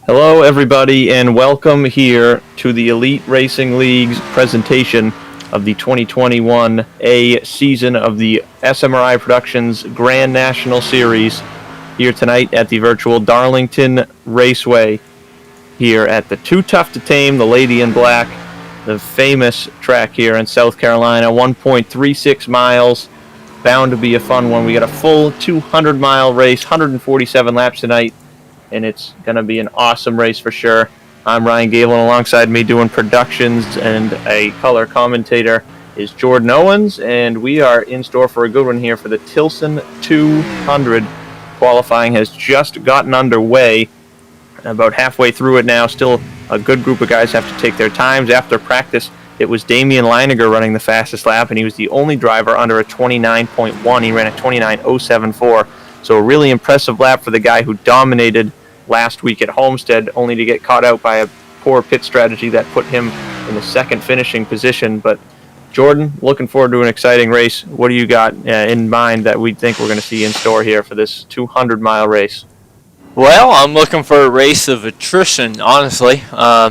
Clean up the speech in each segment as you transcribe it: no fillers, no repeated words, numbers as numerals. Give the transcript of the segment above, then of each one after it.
Hello, everybody, and welcome here to the Elite Racing League's presentation of the 2021 A season of the SMRI Productions Grand National Series here tonight at the virtual Darlington Raceway here at the Too Tough to Tame, the Lady in Black, the famous track here in South Carolina, 1.36 miles, bound to be a fun one. We got a full 200-mile race, 147 laps tonight, and it's going to be an awesome race for sure. I'm Ryan Gable, and alongside me doing productions and a color commentator is Jordan Owens, and we are in store for a good one here for the Tilson 200. Qualifying has just gotten underway, about halfway through it now. Still a good group of guys have to take their times. After practice, it was Damian Leininger running the fastest lap, and he was the only driver under a 29.1. He ran a 29.074. So a really impressive lap for the guy who dominated last week at Homestead, only to get caught out by a poor pit strategy that put him in the second finishing position. But Jordan, looking forward to an exciting race. What do you got in mind that we think we're going to see in store here for this 200-mile race? Well, I'm looking for a race of attrition, honestly. I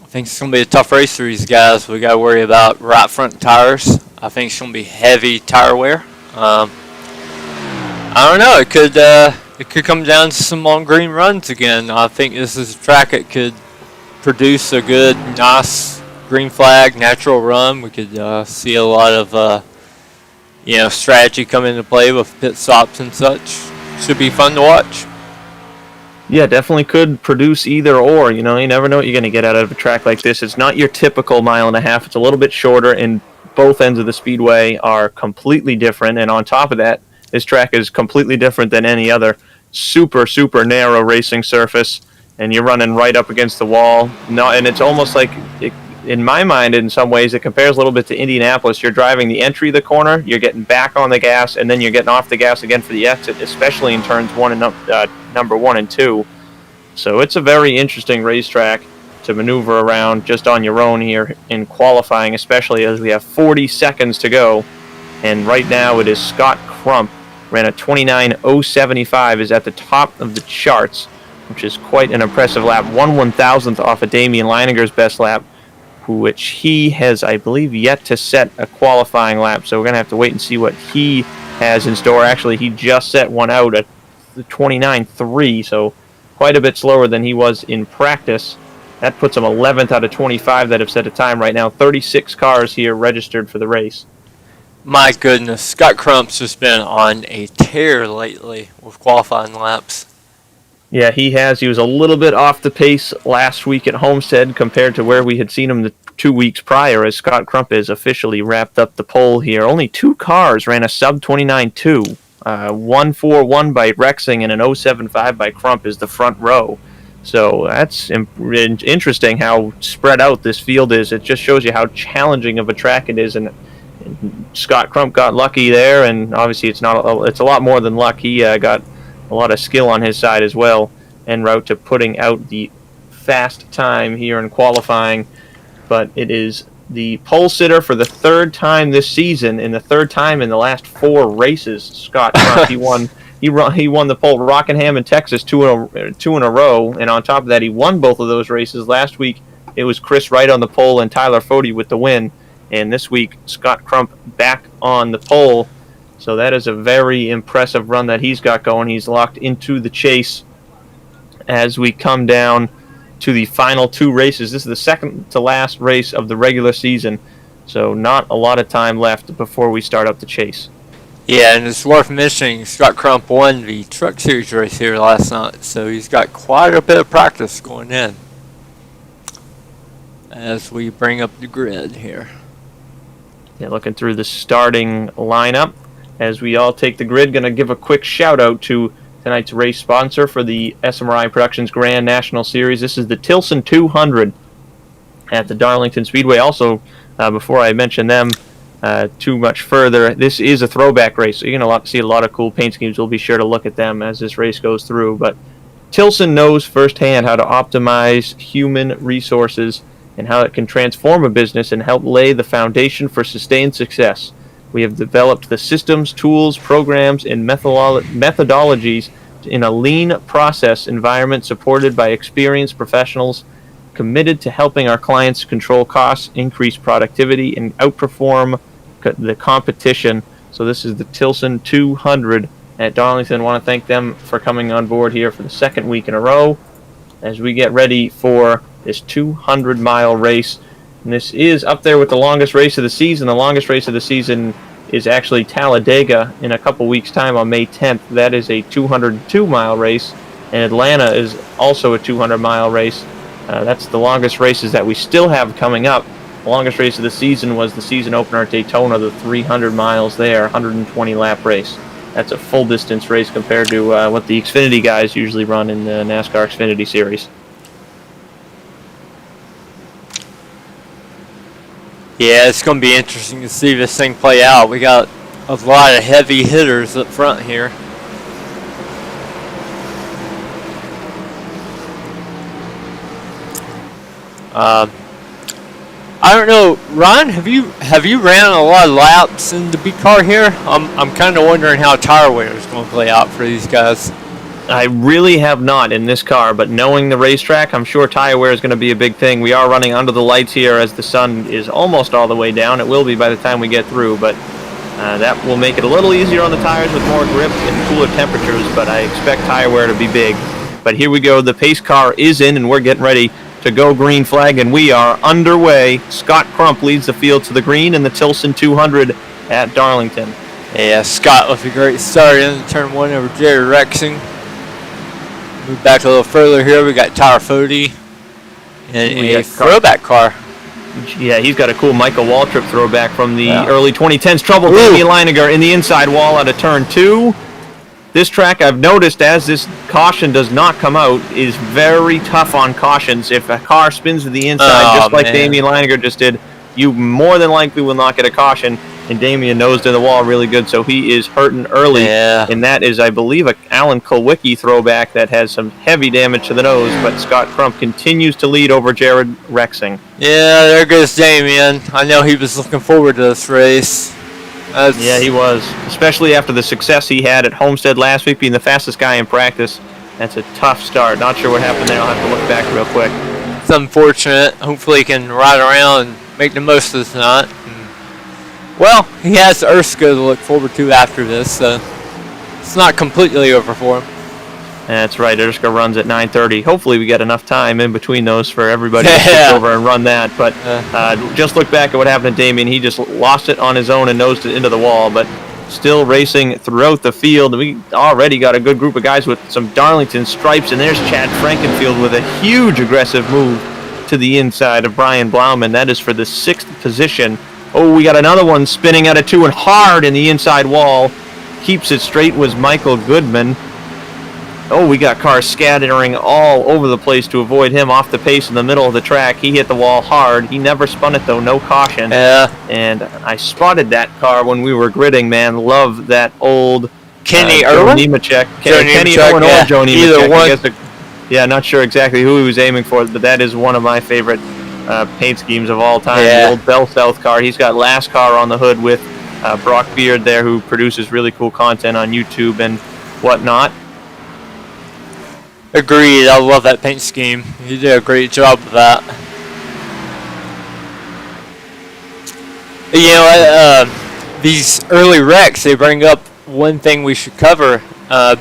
think it's going to be a tough race for these guys. We got to worry about right front tires. I think it's going to be heavy tire wear. I don't know. It could come down to some long green runs again. I think this is a track that could produce a good, nice green flag natural run. We could see a lot of strategy come into play with pit stops and such. Should be fun to watch. Yeah, definitely could produce either or. You never know what you're going to get out of a track like this. It's not your typical mile and a half. It's a little bit shorter, and both ends of the speedway are completely different. And on top of that, this track is completely different than any other super, super narrow racing surface, and you're running right up against the wall. No, and it's almost like, in my mind, in some ways, it compares a little bit to Indianapolis. You're driving the entry of the corner, you're getting back on the gas, and then you're getting off the gas again for the exit, especially in turns number 1 and 2. So it's a very interesting racetrack to maneuver around just on your own here in qualifying, especially as we have 40 seconds to go. And right now it is Scott Crump, ran a 29.075, is at the top of the charts, which is quite an impressive lap. 1/1000th off of Damian Leininger's best lap, which he has, I believe, yet to set a qualifying lap. So we're going to have to wait and see what he has in store. Actually, he just set one out at the 29.3, so quite a bit slower than he was in practice. That puts him 11th out of 25 that have set a time right now. 36 cars here registered for the race. My goodness, Scott Crump's just been on a tear lately with qualifying laps. Yeah, he has. He was a little bit off the pace last week at Homestead compared to where we had seen him the 2 weeks prior, as Scott Crump has officially wrapped up the pole here. Only 2 cars ran a sub 29.2. 141 by Rexing and an 075 by Crump is the front row. So that's interesting how spread out this field is. It just shows you how challenging of a track it is, and Scott Crump got lucky there, and obviously it's a lot more than luck. He got a lot of skill on his side as well, en route to putting out the fast time here in qualifying. But it is the pole sitter for the third time this season, and the third time in the last 4 races. Scott Crump, he won the pole Rockingham and Texas two in a row, and on top of that, he won both of those races. Last week, it was Chris Wright on the pole and Tyler Fode with the win. And this week, Scott Crump back on the pole. So that is a very impressive run that he's got going. He's locked into the chase as we come down to the final 2 races. This is the second to last race of the regular season. So not a lot of time left before we start up the chase. Yeah, and it's worth mentioning Scott Crump won the Truck Series race here last night. So he's got quite a bit of practice going in as we bring up the grid here. Yeah, looking through the starting lineup as we all take the grid. Going to give a quick shout out to tonight's race sponsor for the SMRI Productions Grand National Series. This is the Tilson 200 at the Darlington Speedway. Also, before I mention them too much further, this is a throwback race, so you're going to see a lot of cool paint schemes. We'll be sure to look at them as this race goes through. But Tilson knows firsthand how to optimize human resources and how it can transform a business and help lay the foundation for sustained success. We have developed the systems, tools, programs, and methodologies in a lean process environment supported by experienced professionals committed to helping our clients control costs, increase productivity, and outperform the competition. So this is the Tilson 200 at Darlington. I want to thank them for coming on board here for the second week in a row as we get ready for this 200-mile race. And this is up there with the longest race of the season. The longest race of the season is actually Talladega in a couple weeks' time on May 10th. That is a 202-mile race. And Atlanta is also a 200-mile race. That's the longest races that we still have coming up. The longest race of the season was the season opener at Daytona, the 300 miles there, 120-lap race. That's a full-distance race compared to what the Xfinity guys usually run in the NASCAR Xfinity Series. Yeah, it's going to be interesting to see this thing play out. We got a lot of heavy hitters up front here. I don't know, Ron. Have you ran a lot of laps in the B car here? I'm kind of wondering how tire wear is going to play out for these guys. I really have not in this car, but knowing the racetrack, I'm sure tire wear is going to be a big thing. We are running under the lights here as the sun is almost all the way down. It will be by the time we get through, but that will make it a little easier on the tires with more grip and cooler temperatures, but I expect tire wear to be big. But here we go. The pace car is in, and we're getting ready to go green flag, and we are underway. Scott Crump leads the field to the green in the Tilson 200 at Darlington. Yeah, Scott with a great start in turn one over Jerry Rexing. Move back a little further here. We got Tyler Fody and a throwback car. Yeah, he's got a cool Michael Waltrip throwback from the early 2010s. Trouble with Damian Leininger in the inside wall out of turn two. This track, I've noticed, as this caution does not come out, is very tough on cautions. If a car spins to the inside, just like Damian Leininger just did, you more than likely will not get a caution. And Damian nosed in the wall really good, so he is hurting early. Yeah. And that is, I believe, a Alan Kulwicki throwback that has some heavy damage to the nose, but Scott Crump continues to lead over Jared Rexing. Yeah, there goes Damian. I know he was looking forward to this race. Yeah, he was, especially after the success he had at Homestead last week, being the fastest guy in practice. That's a tough start. Not sure what happened there. I'll have to look back real quick. It's unfortunate. Hopefully he can ride around and make the most of this night. Well, he has Erskine to look forward to after this, so it's not completely over for him. That's right. Erskine runs at 9:30. Hopefully we get enough time in between those for everybody to switch over and run that. But just look back at what happened to Damian. He just lost it on his own and nosed it into the wall, but still racing throughout the field. We already got a good group of guys with some Darlington stripes, and there's Chad Frankenfield with a huge aggressive move to the inside of Brian Blauman. That is for the 6th position. Oh, we got another one spinning out of 2 and hard in the inside wall. Keeps it straight was Michael Goodman. Oh, we got cars scattering all over the place to avoid him off the pace in the middle of the track. He hit the wall hard. He never spun it, though. No caution. Yeah. And I spotted that car when we were gridding, man. Love that old Kenny Irwin? Kenny Irwin or Joe Nemechek. Either one. Yeah, not sure exactly who he was aiming for, but that is one of my favorite paint schemes of all time. Yeah. The old Bell South car. He's got Last Car on the hood with Brock Beard there, who produces really cool content on YouTube and whatnot. Agreed. I love that paint scheme. You did a great job with that. You know, these early wrecks, they bring up one thing we should cover.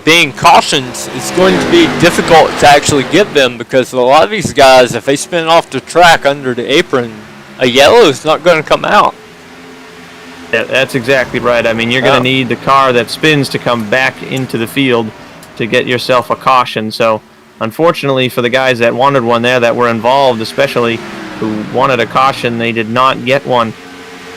Being cautions, it's going to be difficult to actually get them because a lot of these guys, if they spin off the track under the apron, a yellow is not going to come out. Yeah, that's exactly right. I mean, you're going to need the car that spins to come back into the field to get yourself a caution. So, unfortunately for the guys that wanted one there, that were involved, especially who wanted a caution, they did not get one.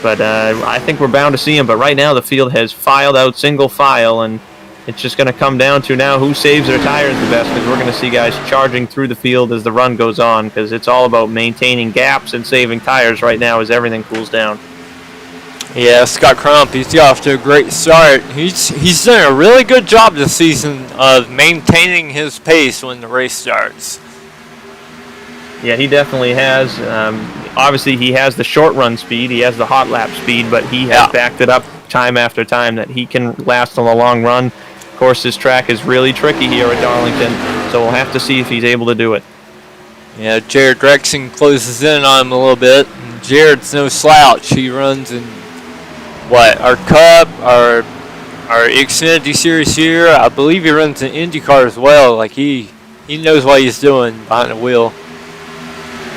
But I think we're bound to see them. But right now, the field has filed out single file, and it's just going to come down to now who saves their tires the best, because we're going to see guys charging through the field as the run goes on, because it's all about maintaining gaps and saving tires right now as everything cools down. Yeah, Scott Crump, he's got off to a great start. He's done a really good job this season of maintaining his pace when the race starts. Yeah, he definitely has. Obviously, he has the short run speed. He has the hot lap speed, but he has backed it up time after time that he can last on the long run. Of course, this track is really tricky here at Darlington, so we'll have to see if he's able to do it. Yeah, Jared Rexing closes in on him a little bit. And Jared's no slouch. He runs in our Cup, our Xfinity Series here. I believe he runs an IndyCar as well. Like he knows what he's doing behind the wheel.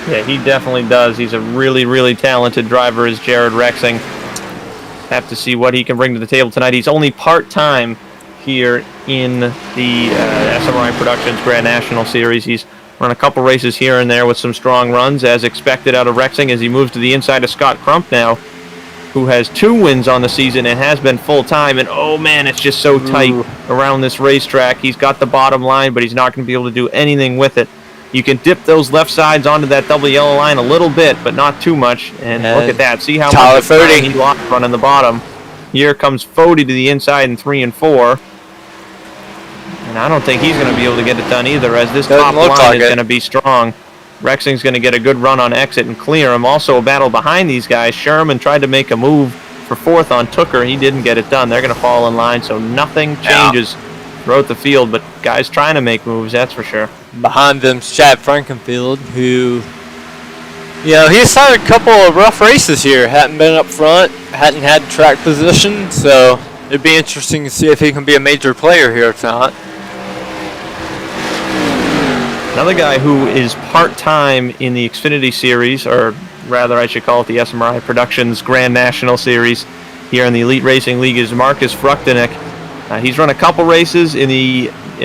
Yeah, he definitely does. He's a really, really talented driver, is Jared Rexing. Have to see what he can bring to the table tonight. He's only part-time here in the SMRI Productions Grand National Series. He's run a couple races here and there with some strong runs, as expected out of Rexing, as he moves to the inside of Scott Crump now, who has 2 wins on the season and has been full-time. And, oh, man, it's just so tight around this racetrack. He's got the bottom line, but he's not going to be able to do anything with it. You can dip those left sides onto that double yellow line a little bit, but not too much. And look at that. See how much time he lost running the bottom. Here comes Fody to the inside in 3 and 4. And I don't think he's going to be able to get it done either, as this top line is going to be strong. Rexing's going to get a good run on exit and clear him. Also a battle behind these guys. Sherman tried to make a move for 4th on Tooker. He didn't get it done. They're going to fall in line, so nothing changes throughout the field, but guys trying to make moves, that's for sure. Behind them's Chad Frankenfield, who, he's had a couple of rough races here. Hadn't been up front, hadn't had track position, so it'd be interesting to see if he can be a major player here tonight. Another guy who is part-time in the Xfinity Series, or rather I should call it the SMRI Productions Grand National Series here in the Elite Racing League, is Marcus Fruchtinek. He's run a couple races in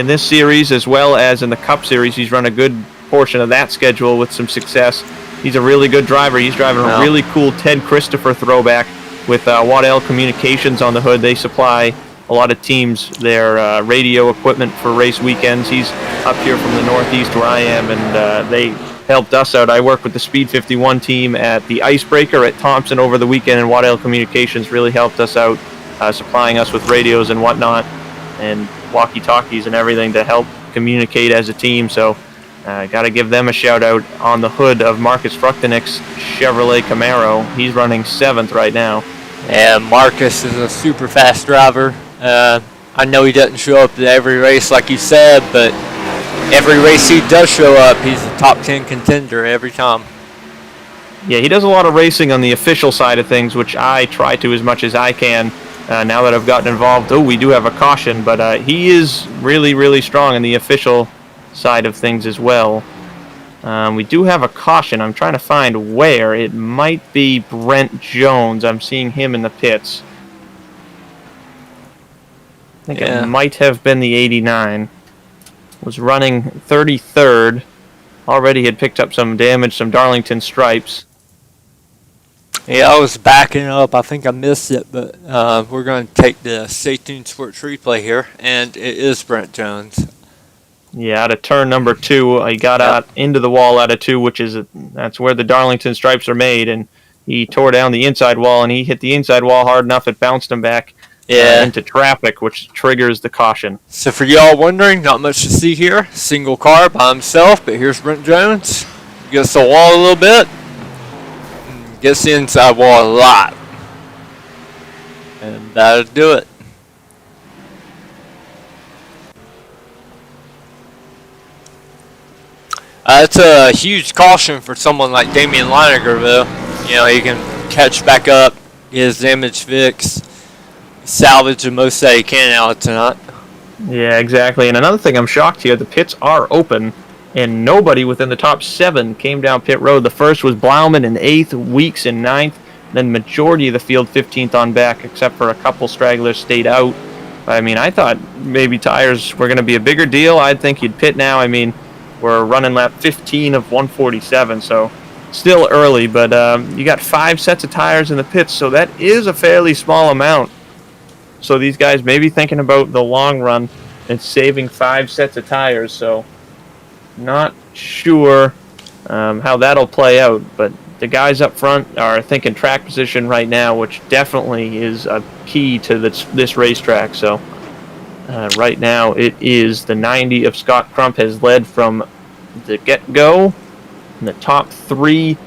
this series as well as in the Cup Series. He's run a good portion of that schedule with some success. He's a really good driver. He's driving a really cool Ted Christopher throwback with Waddell Communications on the hood. They supply a lot of teams their radio equipment for race weekends. He's up here from the Northeast where I am, and they helped us out. I work with the Speed 51 team at the Icebreaker at Thompson over the weekend, and Waddell Communications really helped us out, supplying us with radios and whatnot, and walkie-talkies and everything to help communicate as a team. So got to give them a shout-out on the hood of Marcus Fruchtinek's Chevrolet Camaro. He's running 7th right now. And Marcus is a super fast driver. I know he doesn't show up to every race like you said, but every race he does show up, he's a top 10 contender every time. Yeah, he does a lot of racing on the official side of things, which I try to as much as I can. Now that I've gotten involved, we do have a caution, but he is really, really strong on the official side of things as well. We do have a caution. I'm trying to find where. It might be Brent Jones. I'm seeing him in the pits. I think it might have been the 89. Was running 33rd. Already had picked up some damage, some Darlington stripes. Yeah, I was backing up. I think I missed it, but we're going to take the Stay Tuned Sports replay here, and it is Brent Jones. Yeah, out of turn number 2, he got out into the wall out of 2, that's where the Darlington stripes are made, and he tore down the inside wall, and he hit the inside wall hard enough it bounced him back into traffic, which triggers the caution. So for y'all wondering, not much to see here. Single car by himself, but here's Brent Jones. Gets the wall a little bit. Gets the inside wall a lot. And that'll do it. That's a huge caution for someone like Damian Leininger, though. He can catch back up, get his damage fixed, salvage the most that he can out of tonight. Yeah, exactly. And another thing I'm shocked here, the pits are open, and nobody within the top 7 came down pit road. The first was Blauman in 8th, Weeks in 9th, then majority of the field 15th on back, except for a couple stragglers stayed out. I mean, I thought maybe tires were going to be a bigger deal. I'd think you'd pit now. I mean, we're running lap 15 of 147, so still early, but you got 5 sets of tires in the pits, so that is a fairly small amount. So these guys may be thinking about the long run and saving 5 sets of tires, so not sure how that'll play out, but the guys up front are thinking track position right now, which definitely is a key to this racetrack. So right now it is the 90 of Scott Crump has led from the get-go, and the top 3,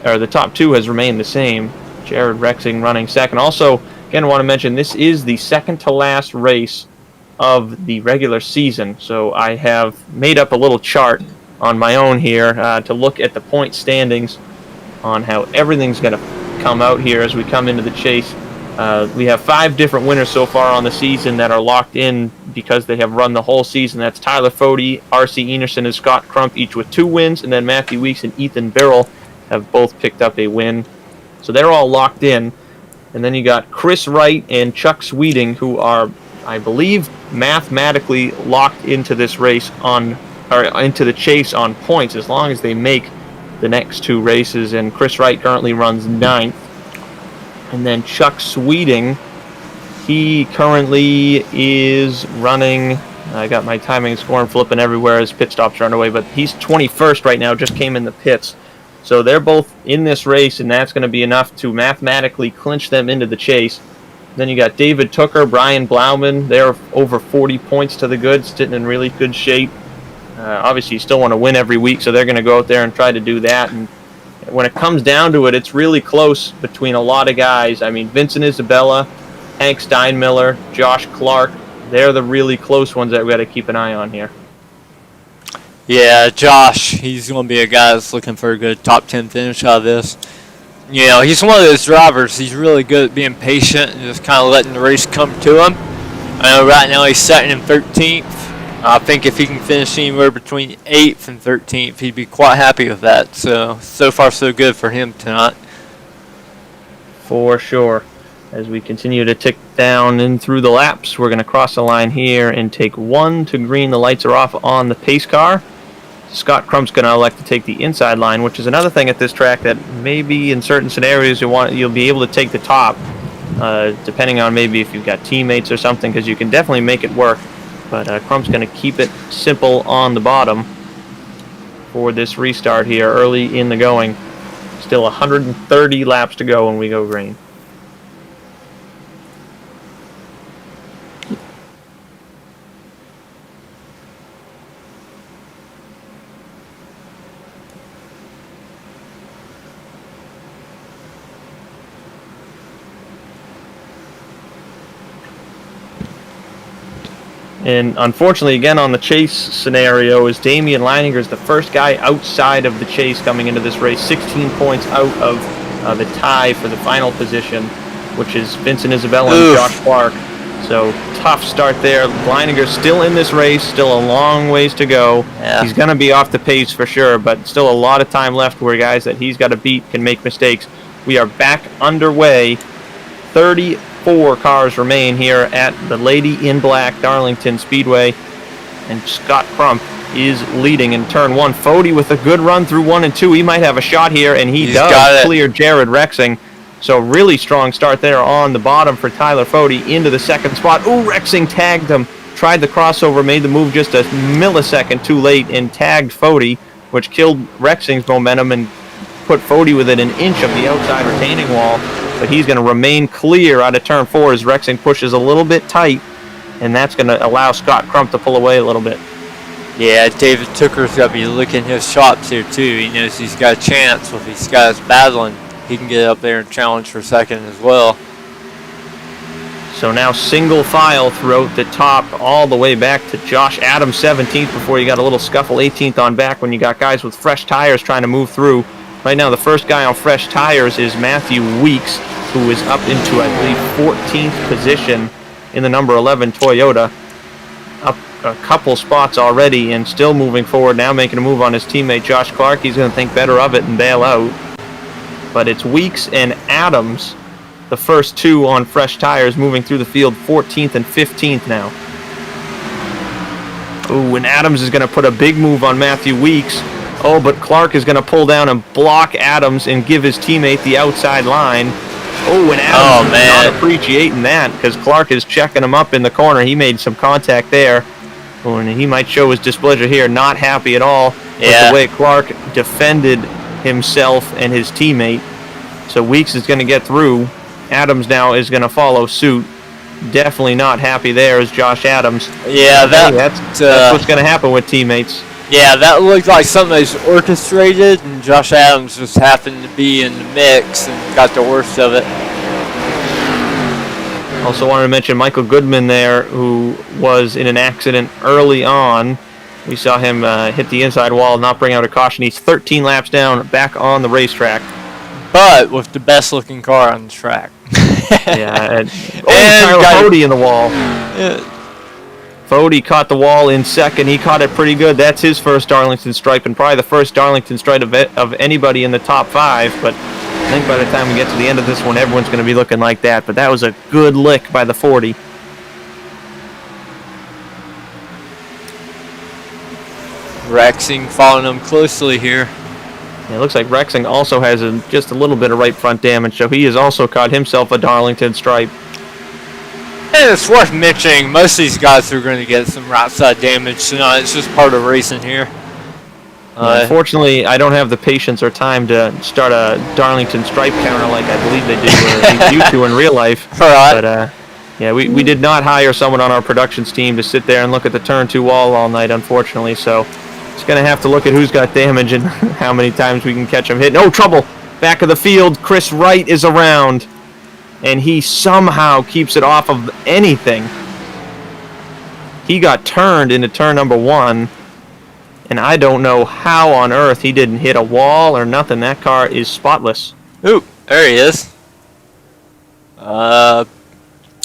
or the top 2 has remained the same. Jared Rexing running second. Also, again, I want to mention this is the second to last race of the regular season. So I have made up a little chart on my own here to look at the point standings on how everything's going to come out here as we come into the chase. We have 5 different winners so far on the season that are locked in because they have run the whole season. That's Tyler Fode, R.C. Enerson, and Scott Crump, each with 2 wins, and then Matthew Weeks and Ethan Birrell have both picked up a win. So they're all locked in. And then you got Chris Wright and Chuck Sweeting, who are, I believe, mathematically locked into this race into the chase on points as long as they make the next 2 races. And Chris Wright currently runs 9th. And then Chuck Sweeting, he currently is running, I got my timing and scoring flipping everywhere as pit stops are underway, but he's 21st right now, just came in the pits. So they're both in this race, and that's going to be enough to mathematically clinch them into the chase. Then you got David Tooker, Brian Blauman. They're over 40 points to the good, sitting in really good shape. Obviously, you still want to win every week, so they're going to go out there and try to do that. And when it comes down to it, it's really close between a lot of guys. I mean, Vincent Isabella, Hank Steinmiller, Josh Clark, they're the really close ones that we got to keep an eye on here. Yeah, Josh, he's going to be a guy that's looking for a good top 10 finish out of this. You know, he's one of those drivers. He's really good at being patient and just kind of letting the race come to him. I know right now he's second and 13th. I think if he can finish anywhere between 8th and 13th, he'd be quite happy with that. So far so good for him tonight. For sure. As we continue to tick down and through the laps, we're going to cross the line here and take 1 to green. The lights are off on the pace car. Scott Crump's going to elect to take the inside line, which is another thing at this track that maybe in certain scenarios you'll be able to take the top, depending on maybe if you've got teammates or something, because you can definitely make it work. But Crump's going to keep it simple on the bottom for this restart here early in the going. Still 130 laps to go when we go green. And unfortunately, again, on the chase scenario, is Damian Leininger is the first guy outside of the chase coming into this race, 16 points out of the tie for the final position, which is Vincent Isabella and Josh Clark. So tough start there. Leininger still in this race, still a long ways to go. Yeah. He's going to be off the pace for sure, but still a lot of time left where guys that he's got to beat can make mistakes. We are back underway. 34 cars remain here at the Lady in Black Darlington Speedway, and Scott Crump is leading in turn 1. Fode with a good run through 1 and 2. He might have a shot here, and he's does clear Jared Rexing. So really strong start there on the bottom for Tyler Fode into the second spot. Ooh, Rexing tagged him. Tried the crossover, made the move just a millisecond too late, and tagged Fode, which killed Rexing's momentum and put Fode within an inch of the outside retaining wall. But he's going to remain clear out of turn 4 as Rexing pushes a little bit tight, and that's going to allow Scott Crump to pull away a little bit. Yeah, David Tooker's got to be licking his chops here too. He knows he's got a chance with these guys battling. He can get up there and challenge for second as well. So now single file throughout the top all the way back to Josh Adams 17th before you got a little scuffle 18th on back when you got guys with fresh tires trying to move through. Right now the first guy on fresh tires is Matthew Weeks, who is up into, I believe, 14th position in the number 11 Toyota. Up a couple spots already and still moving forward now, making a move on his teammate Josh Clark. He's going to think better of it and bail out. But it's Weeks and Adams, the first two on fresh tires, moving through the field, 14th and 15th now. Ooh, and Adams is going to put a big move on Matthew Weeks. Oh, but Clark is going to pull down and block Adams and give his teammate the outside line. Oh, and Adams is not appreciating that because Clark is checking him up in the corner. He made some contact there. Oh, and he might show his displeasure here. Not happy at all with the way Clark defended himself and his teammate. So Weeks is going to get through. Adams now is going to follow suit. Definitely not happy there is Josh Adams. Yeah, that's what's going to happen with teammates. Yeah, that looked like something that was orchestrated, and Josh Adams just happened to be in the mix and got the worst of it. Also wanted to mention Michael Goodman there, who was in an accident early on. We saw him hit the inside wall, not bring out a caution. He's 13 laps down, back on the racetrack. But with the best-looking car on the track. Yeah, and Tyler Fody in the wall. Yeah. Fody caught the wall in second. He caught it pretty good. That's his first Darlington stripe, and probably the first Darlington stripe of anybody in the top 5. But I think by the time we get to the end of this one, everyone's going to be looking like that. But that was a good lick by the 40. Rexing following them closely here. It looks like Rexing also has just a little bit of right front damage, so he has also caught himself a Darlington stripe. And it's worth mentioning, most of these guys are going to get some right side damage tonight. It's just part of racing here. Unfortunately, I don't have the patience or time to start a Darlington stripe counter like I believe they do, or at least used to in real life. All right. But yeah, we did not hire someone on our productions team to sit there and look at the turn 2 wall all night, unfortunately. So it's going to have to look at who's got damage and how many times we can catch him hitting. Oh, trouble! Back of the field, Chris Wright is around, and he somehow keeps it off of anything. He got turned into turn number 1, and I don't know how on earth he didn't hit a wall or nothing. That car is spotless. Ooh, there he is. That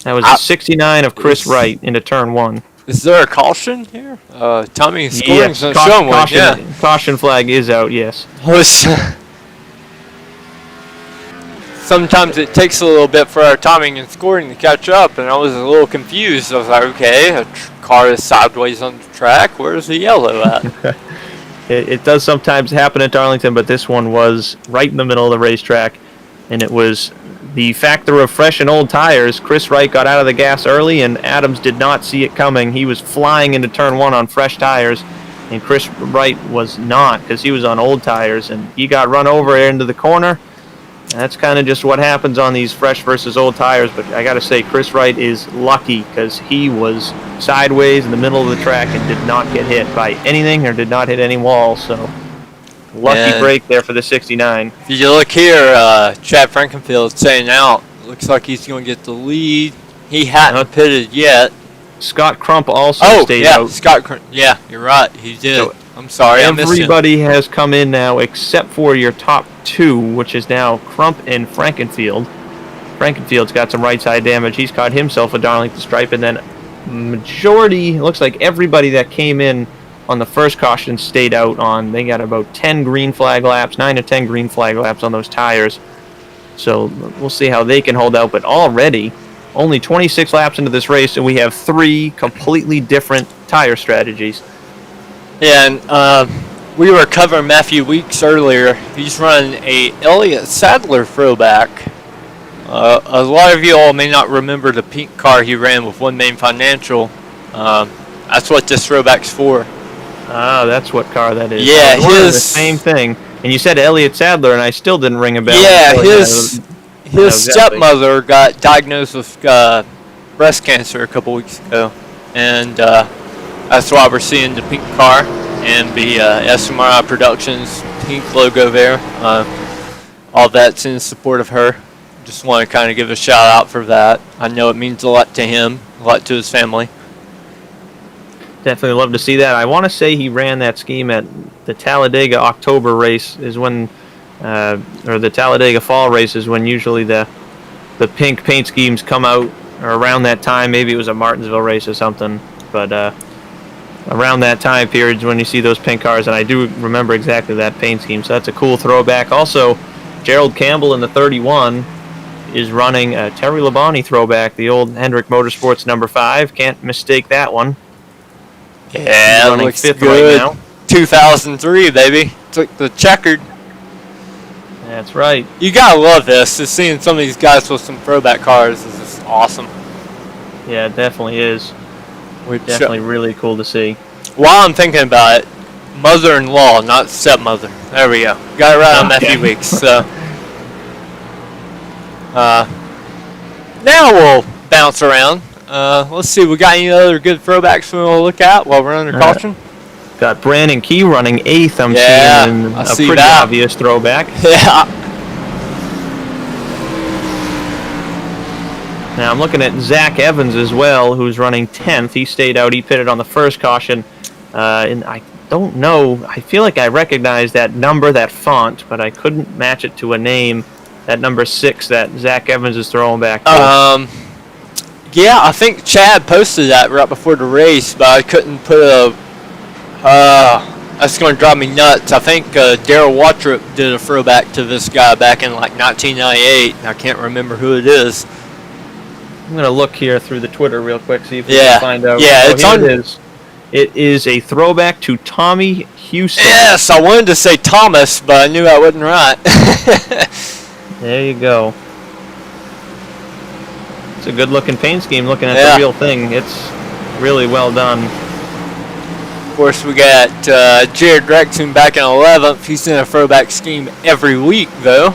was a 69 of Chris Wright into turn 1. Is there a caution here? Tommy scoring's not showing one. Yeah. Caution flag is out, yes. Sometimes it takes a little bit for our timing and scoring to catch up, and I was a little confused. I was like, okay, a car is sideways on the track. Where's the yellow at? It does sometimes happen at Darlington, but this one was right in the middle of the racetrack, and it was the factor of fresh and old tires. Chris Wright got out of the gas early, and Adams did not see it coming. He was flying into turn 1 on fresh tires, and Chris Wright was not, because he was on old tires, and he got run over into the corner. That's kind of just what happens on these fresh versus old tires, but I got to say, Chris Wright is lucky because he was sideways in the middle of the track and did not get hit by anything or did not hit any walls, so lucky break there for the 69. If you look here, Chad Frankenfield staying out. Looks like he's going to get the lead. He hadn't pitted yet. Scott Crump also stayed out. Scott Crump. Yeah, you're right. He did. So I'm sorry, I missed him. Everybody has come in now except for your top 2, which is now Crump and Frankenfield. Frankenfield's got some right side damage. He's caught himself a Darlington stripe, and then majority, looks like everybody that came in on the first caution stayed out on. They got about 10 green flag laps, 9 to 10 green flag laps on those tires. So we'll see how they can hold out, but already only 26 laps into this race, and we have 3 completely different tire strategies. Yeah, and we were covering Matthew Weeks earlier. He's running a Elliott Sadler throwback. A lot of you all may not remember the pink car he ran with One Main Financial. That's what this throwback's for. Ah, that's what car that is. Yeah, the same thing. And you said Elliott Sadler, and I still didn't ring a bell. Yeah, his stepmother got diagnosed with breast cancer a couple weeks ago, and that's why we're seeing the pink car and the SMRI Productions pink logo there. All that's in support of her. Just want to kind of give a shout out for that. I know it means a lot to him, a lot to his family. Definitely love to see that. I want to say he ran that scheme at the Talladega October race is when, or the Talladega Fall race is when usually the pink paint schemes come out, or around that time. Maybe it was a Martinsville race or something, but around that time period is when you see those pink cars, and I do remember exactly that paint scheme, so that's a cool throwback. Also, Gerald Campbell in the 31 is running a Terry Labonte throwback, the old Hendrick Motorsports number 5. Can't mistake that one. Yeah, it looks good. Right now. 2003, baby. Took the checkered. That's right. You gotta love this. Just seeing some of these guys with some throwback cars is just awesome. Yeah, it definitely is. Definitely really cool to see. While I'm thinking about it, mother-in-law, not stepmother. There we go. Got it right on Matthew Weeks. So, now we'll bounce around. Let's see. We got any other good throwbacks we want to look at while we're under caution? Got Brandon Key running 8th. I'm seeing a pretty obvious throwback. Yeah. Now I'm looking at Zach Evans as well, who's running 10th. He stayed out. He pitted on the first caution. And I don't know. I feel like I recognize that number, that font, but I couldn't match it to a name. That number 6 that Zach Evans is throwing back to. Yeah, I think Chad posted that right before the race, but I couldn't put a. That's going to drive me nuts. I think Darrell Wattrop did a throwback to this guy back in like 1998. I can't remember who it is. I'm going to look here through the Twitter real quick, see if we Yeah. can find out. Yeah, Oh, it's here on. it is. It is a throwback to Tommy Houston. Yes, I wanted to say Thomas, but I knew I wasn't right. There you go. It's a good-looking paint scheme. Looking at Yeah. the real thing, it's really well done. Of course, we got Jared Drexen back in 11th. He's in a throwback scheme every week, though.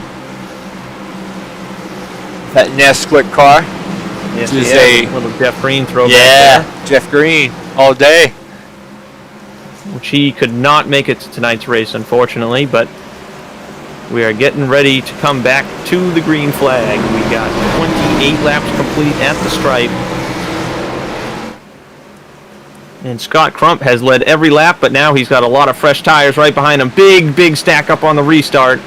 That Nesquik car. Yes, Which is a a little Jeff Green throwback yeah, there, Jeff Green all day. which he could not make it to tonight's race, unfortunately, but we are getting ready to come back to the green flag. We got 28 laps complete at the stripe. And Scott Crump has led every lap, but now he's got a lot of fresh tires right behind him. Big stack up on the restart.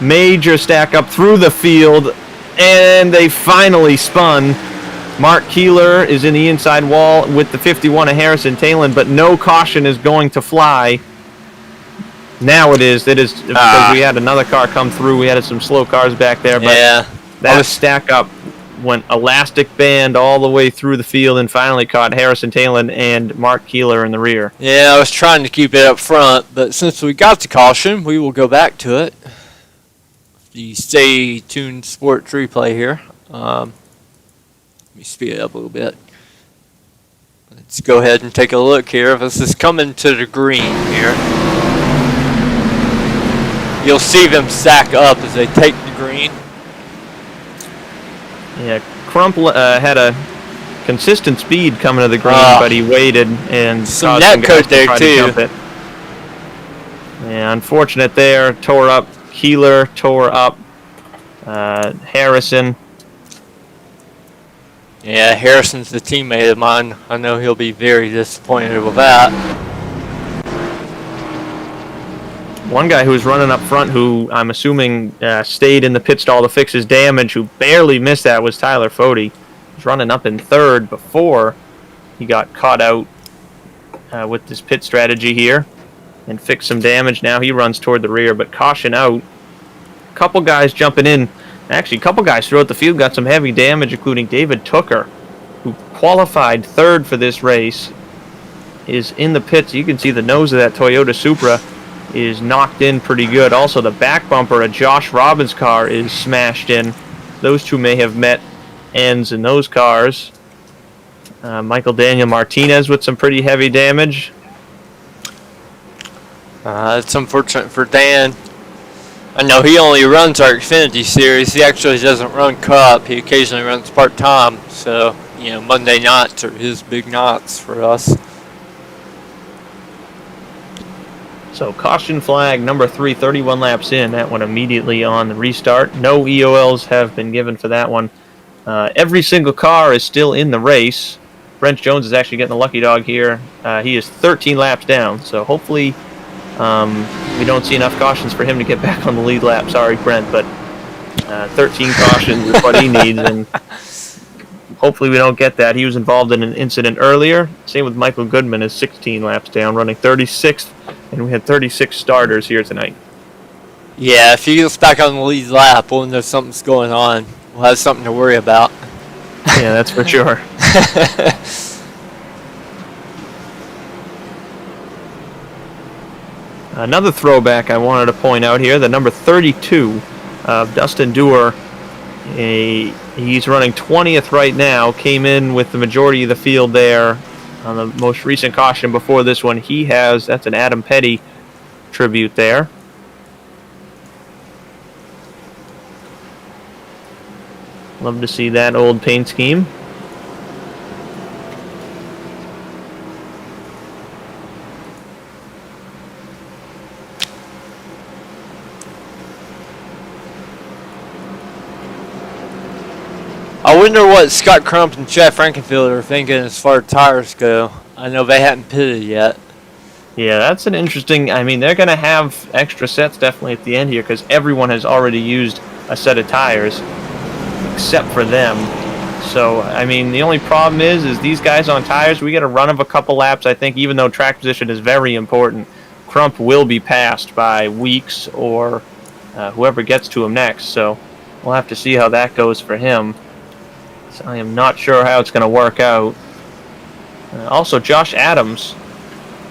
Major stack up through the field, and they finally spun. Mark Keeler is in the inside wall with the 51 of Harrison Talon, but no caution is going to fly. Now it is. It is because we had another car come through. We had some slow cars back there, but Yeah. that stack up went elastic band all the way through the field and finally caught Harrison Talon and Mark Keeler in the rear. Yeah, I was trying to keep it up front, but since we got the caution, we will go back to it. The Stay Tuned Sports replay here. Let me speed it up a little bit. Let's go ahead and take a look here. This is coming to the green here. You'll see them stack up as they take the green. Yeah, Crump had a consistent speed coming to the green, but he waited and some caused net some guys code to there, try to too. jump it. Yeah, unfortunate there. Tore up Keeler, tore up Harrison. Yeah, Harrison's the teammate of mine. I know he'll be very disappointed with that. One guy who was running up front, who I'm assuming stayed in the pit stall to fix his damage, who barely missed that, was Tyler Fode. He was running up in third before he got caught out with this pit strategy here and fixed some damage. Now he runs toward the rear, but caution out. A couple guys jumping in. Actually, a couple guys throughout the field got some heavy damage, including David Tooker, who qualified third for this race, is in the pits. You can see the nose of that Toyota Supra is knocked in pretty good. Also, the back bumper of Josh Robbins' car is smashed in. Those two may have met ends in those cars. Michael Daniel Martinez with some pretty heavy damage. It's unfortunate for Dan. I know he only runs our Xfinity Series. He actually doesn't run Cup. He occasionally runs part-time. So, you know, Monday nights are his big nights for us. So caution flag number 3, 31 laps in. That one immediately on the restart. No EOLs have been given for that one. Every single car is still in the race. Brent Jones is actually getting a lucky dog here. He is 13 laps down, so hopefully we don't see enough cautions for him to get back on the lead lap. Sorry, Brent, but 13 cautions is what he needs, and hopefully we don't get that. He was involved in an incident earlier. Same with Michael Goodman, is 16 laps down, running 36th, and we had 36 starters here tonight. Yeah, if he gets back on the lead lap, we'll know something's going on. We'll have something to worry about. Yeah, that's for sure. Another throwback I wanted to point out here, the number 32 of Dustin Dewar. He's running 20th right now, came in with the majority of the field there on the most recent caution before this one. That's an Adam Petty tribute there. Love to see that old paint scheme. I wonder what Scott Crump and Chad Frankenfield are thinking as far as tires go. I know they haven't pitted yet. Yeah, that's an interesting... I mean, they're going to have extra sets definitely at the end here because everyone has already used a set of tires except for them. So, I mean, the only problem is these guys on tires, we get a run of a couple laps, I think, even though track position is very important. Crump will be passed by Weeks or whoever gets to him next, so we'll have to see how that goes for him. So I am not sure how it's going to work out. Also, Josh Adams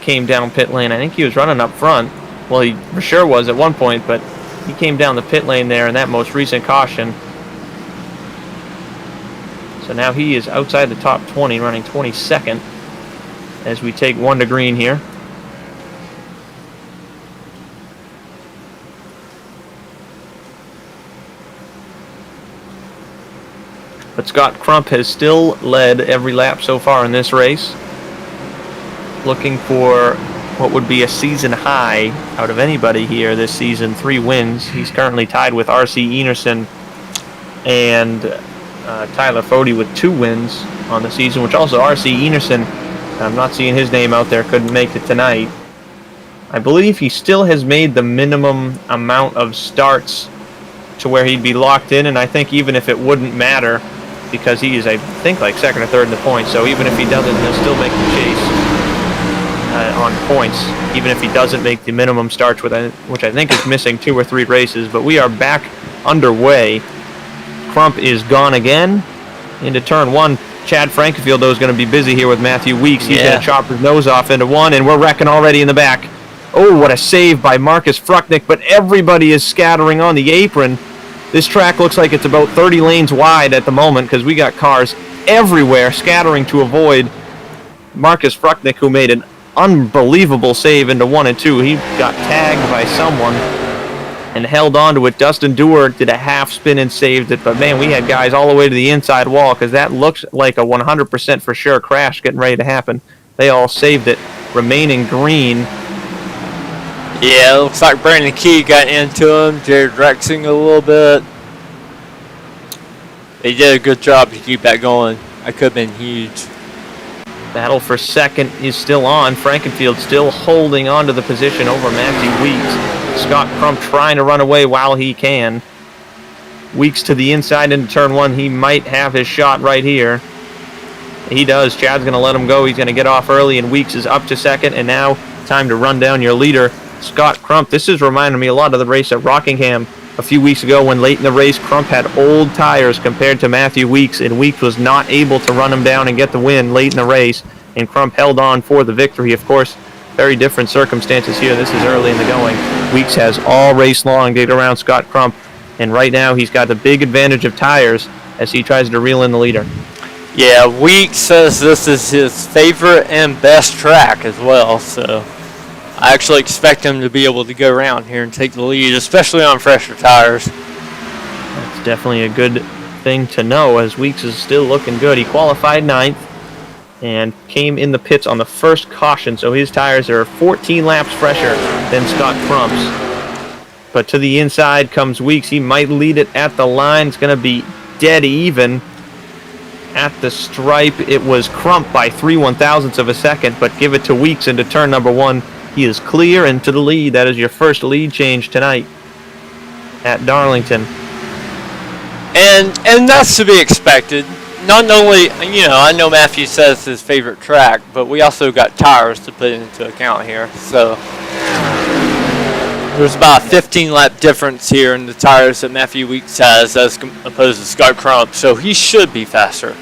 came down pit lane. I think he was running up front. Well, he for sure was at one point, but he came down the pit lane there in that most recent caution. So now he is outside the top 20, running 22nd as we take one to green here. But Scott Crump has still led every lap so far in this race. Looking for what would be a season high out of anybody here this season, 3 wins. He's currently tied with R.C. Enerson and Tyler Fode with 2 wins on the season, which also R.C. Enerson, I'm not seeing his name out there, couldn't make it tonight. I believe he still has made the minimum amount of starts to where he'd be locked in, and I think even if it wouldn't matter, because he is, I think, like second or third in the points, so even if he doesn't, he'll still make the chase on points, even if he doesn't make the minimum starts, which I think is missing 2 or 3 races. But we are back underway. Crump is gone again into turn 1. Chad Frankenfield, though, is going to be busy here with Matthew Weeks. He's going to chop his nose off into 1, and we're wrecking already in the back. Oh, what a save by Marcus Frucknick, but everybody is scattering on the apron. This track looks like it's about 30 lanes wide at the moment because we got cars everywhere scattering to avoid Marcus Frucknick, who made an unbelievable save into 1 and 2. He got tagged by someone and held on to it. Dustin Dewar did a half spin and saved it, but man, we had guys all the way to the inside wall because that looks like a 100% for sure crash getting ready to happen. They all saved it, remaining green. Yeah, it looks like Brandon Key got into him, Jared Rexing a little bit. They did a good job to keep that going. That could have been huge. Battle for second is still on. Frankenfield still holding on to the position over Matthew Weeks. Scott Crump trying to run away while he can. Weeks to the inside into turn 1. He might have his shot right here. He does. Chad's going to let him go. He's going to get off early, and Weeks is up to second. And now time to run down your leader, Scott Crump. This is reminding me a lot of the race at Rockingham a few weeks ago when late in the race Crump had old tires compared to Matthew Weeks, and Weeks was not able to run him down and get the win late in the race, and Crump held on for the victory. Of course, very different circumstances here. This is early in the going. Weeks has all race long to get around Scott Crump, and right now he's got the big advantage of tires as he tries to reel in the leader. Yeah, Weeks says this is his favorite and best track as well, so I actually expect him to be able to go around here and take the lead, especially on fresher tires. That's definitely a good thing to know, as Weeks is still looking good. He qualified 9th and came in the pits on the first caution, so his tires are 14 laps fresher than Scott Crump's. But to the inside comes Weeks. He might lead it at the line. It's going to be dead even. At the stripe, it was Crump by 3/1000ths of a second, but give it to Weeks into turn number 1. He is clear and to the lead. That is your first lead change tonight at Darlington. And that's to be expected. Not only, I know Matthew says his favorite track, but we also got tires to put into account here. So there's about a 15 lap difference here in the tires that Matthew Weeks has as opposed to Scott Crump. So he should be faster.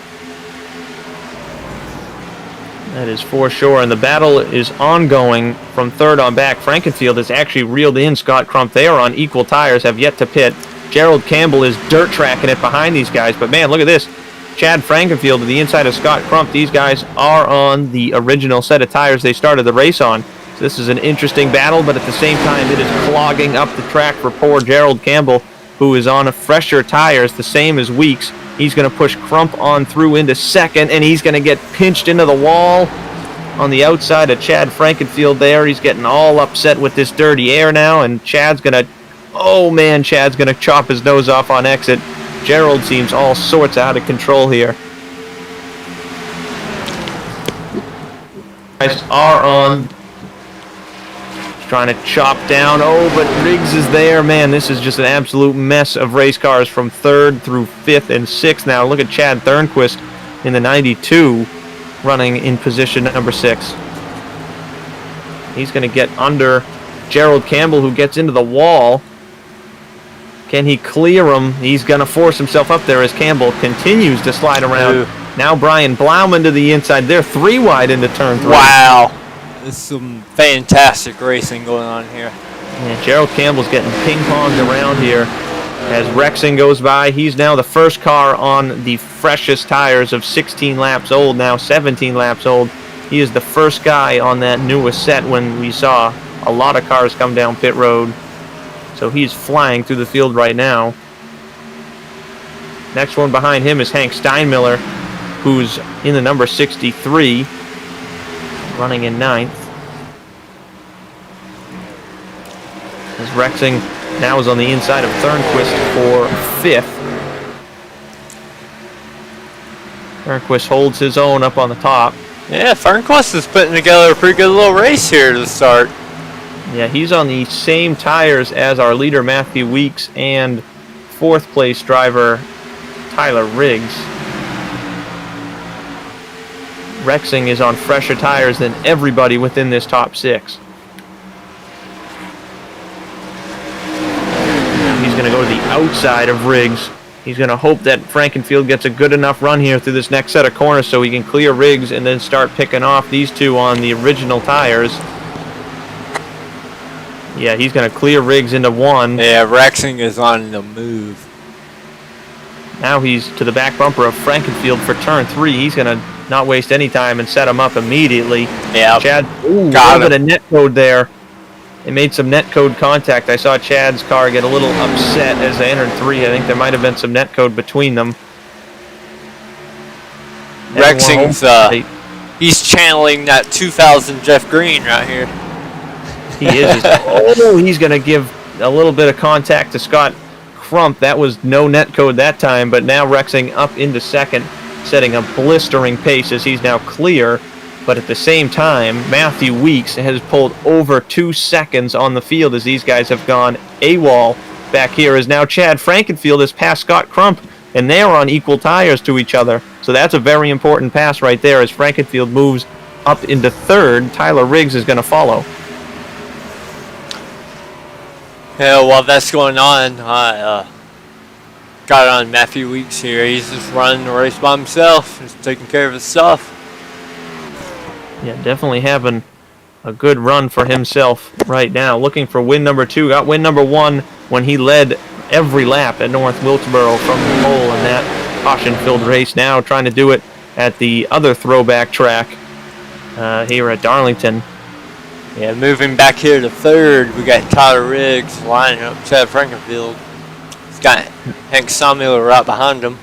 That is for sure, and the battle is ongoing from third on back. Frankenfield has actually reeled in Scott Crump. They are on equal tires, have yet to pit. Gerald Campbell is dirt tracking it behind these guys, but man, look at this. Chad Frankenfield to the inside of Scott Crump. These guys are on the original set of tires they started the race on. So this is an interesting battle, but at the same time, it is clogging up the track for poor Gerald Campbell, who is on fresher tires, the same as Weeks. He's going to push Crump on through into second, and he's going to get pinched into the wall on the outside of Chad Frankenfield there. He's getting all upset with this dirty air now, and Chad's going to, Chad's going to chop his nose off on exit. Gerald seems all sorts out of control here. Guys are on. Trying to chop down. Oh, but Riggs is there. Man, this is just an absolute mess of race cars from 3rd through 5th and 6th now. Look at Chad Thornquist in the 92 running in position number 6. He's going to get under Gerald Campbell, who gets into the wall. Can he clear him? He's going to force himself up there as Campbell continues to slide around. Ooh. Now Brian Blauman to the inside. They're 3 wide into turn 3. Wow. There's some fantastic racing going on here. Yeah, Gerald Campbell's getting ping-ponged around here as Rexing goes by. He's now the first car on the freshest tires of 16 laps old, now 17 laps old. He is the first guy on that newest set when we saw a lot of cars come down pit road. So he's flying through the field right now. Next one behind him is Hank Steinmiller, who's in the number 63, running in 9th. As Rexing now is on the inside of Thornquist for 5th. Thornquist holds his own up on the top. Yeah, Thornquist is putting together a pretty good little race here to start. Yeah, he's on the same tires as our leader Matthew Weeks and 4th place driver Tyler Riggs. Rexing is on fresher tires than everybody within this top 6. He's going to go to the outside of Riggs. He's going to hope that Frankenfield gets a good enough run here through this next set of corners so he can clear Riggs and then start picking off these two on the original tires. Yeah, he's going to clear Riggs into 1. Yeah, Rexing is on the move. Now he's to the back bumper of Frankenfield for turn 3. He's going to not waste any time and set him up immediately. Yeah, Chad, got a little bit of net code there. They made some net code contact. I saw Chad's car get a little upset as they entered 3. I think there might have been some net code between them. Rexing's, he's channeling that 2000 Jeff Green right here. He is. Oh, he's going to give a little bit of contact to Scott Crump. That was no net code that time, but now Rexing up into 2nd, setting a blistering pace as he's now clear. But at the same time, Matthew Weeks has pulled over 2 seconds on the field as these guys have gone AWOL back here. As now Chad Frankenfield has passed Scott Crump, and they're on equal tires to each other. So that's a very important pass right there as Frankenfield moves up into 3rd. Tyler Riggs is going to follow. Yeah, while that's going on, I got on Matthew Weeks here. He's just running the race by himself, just taking care of his stuff. Yeah, definitely having a good run for himself right now. Looking for win number 2. Got win number 1 when he led every lap at North Wilkesboro from the pole in that caution-filled race. Now trying to do it at the other throwback track here at Darlington. Yeah, moving back here to 3rd, we got Tyler Riggs lining up Chad Frankenfield. He's got Hank Samuel right behind him.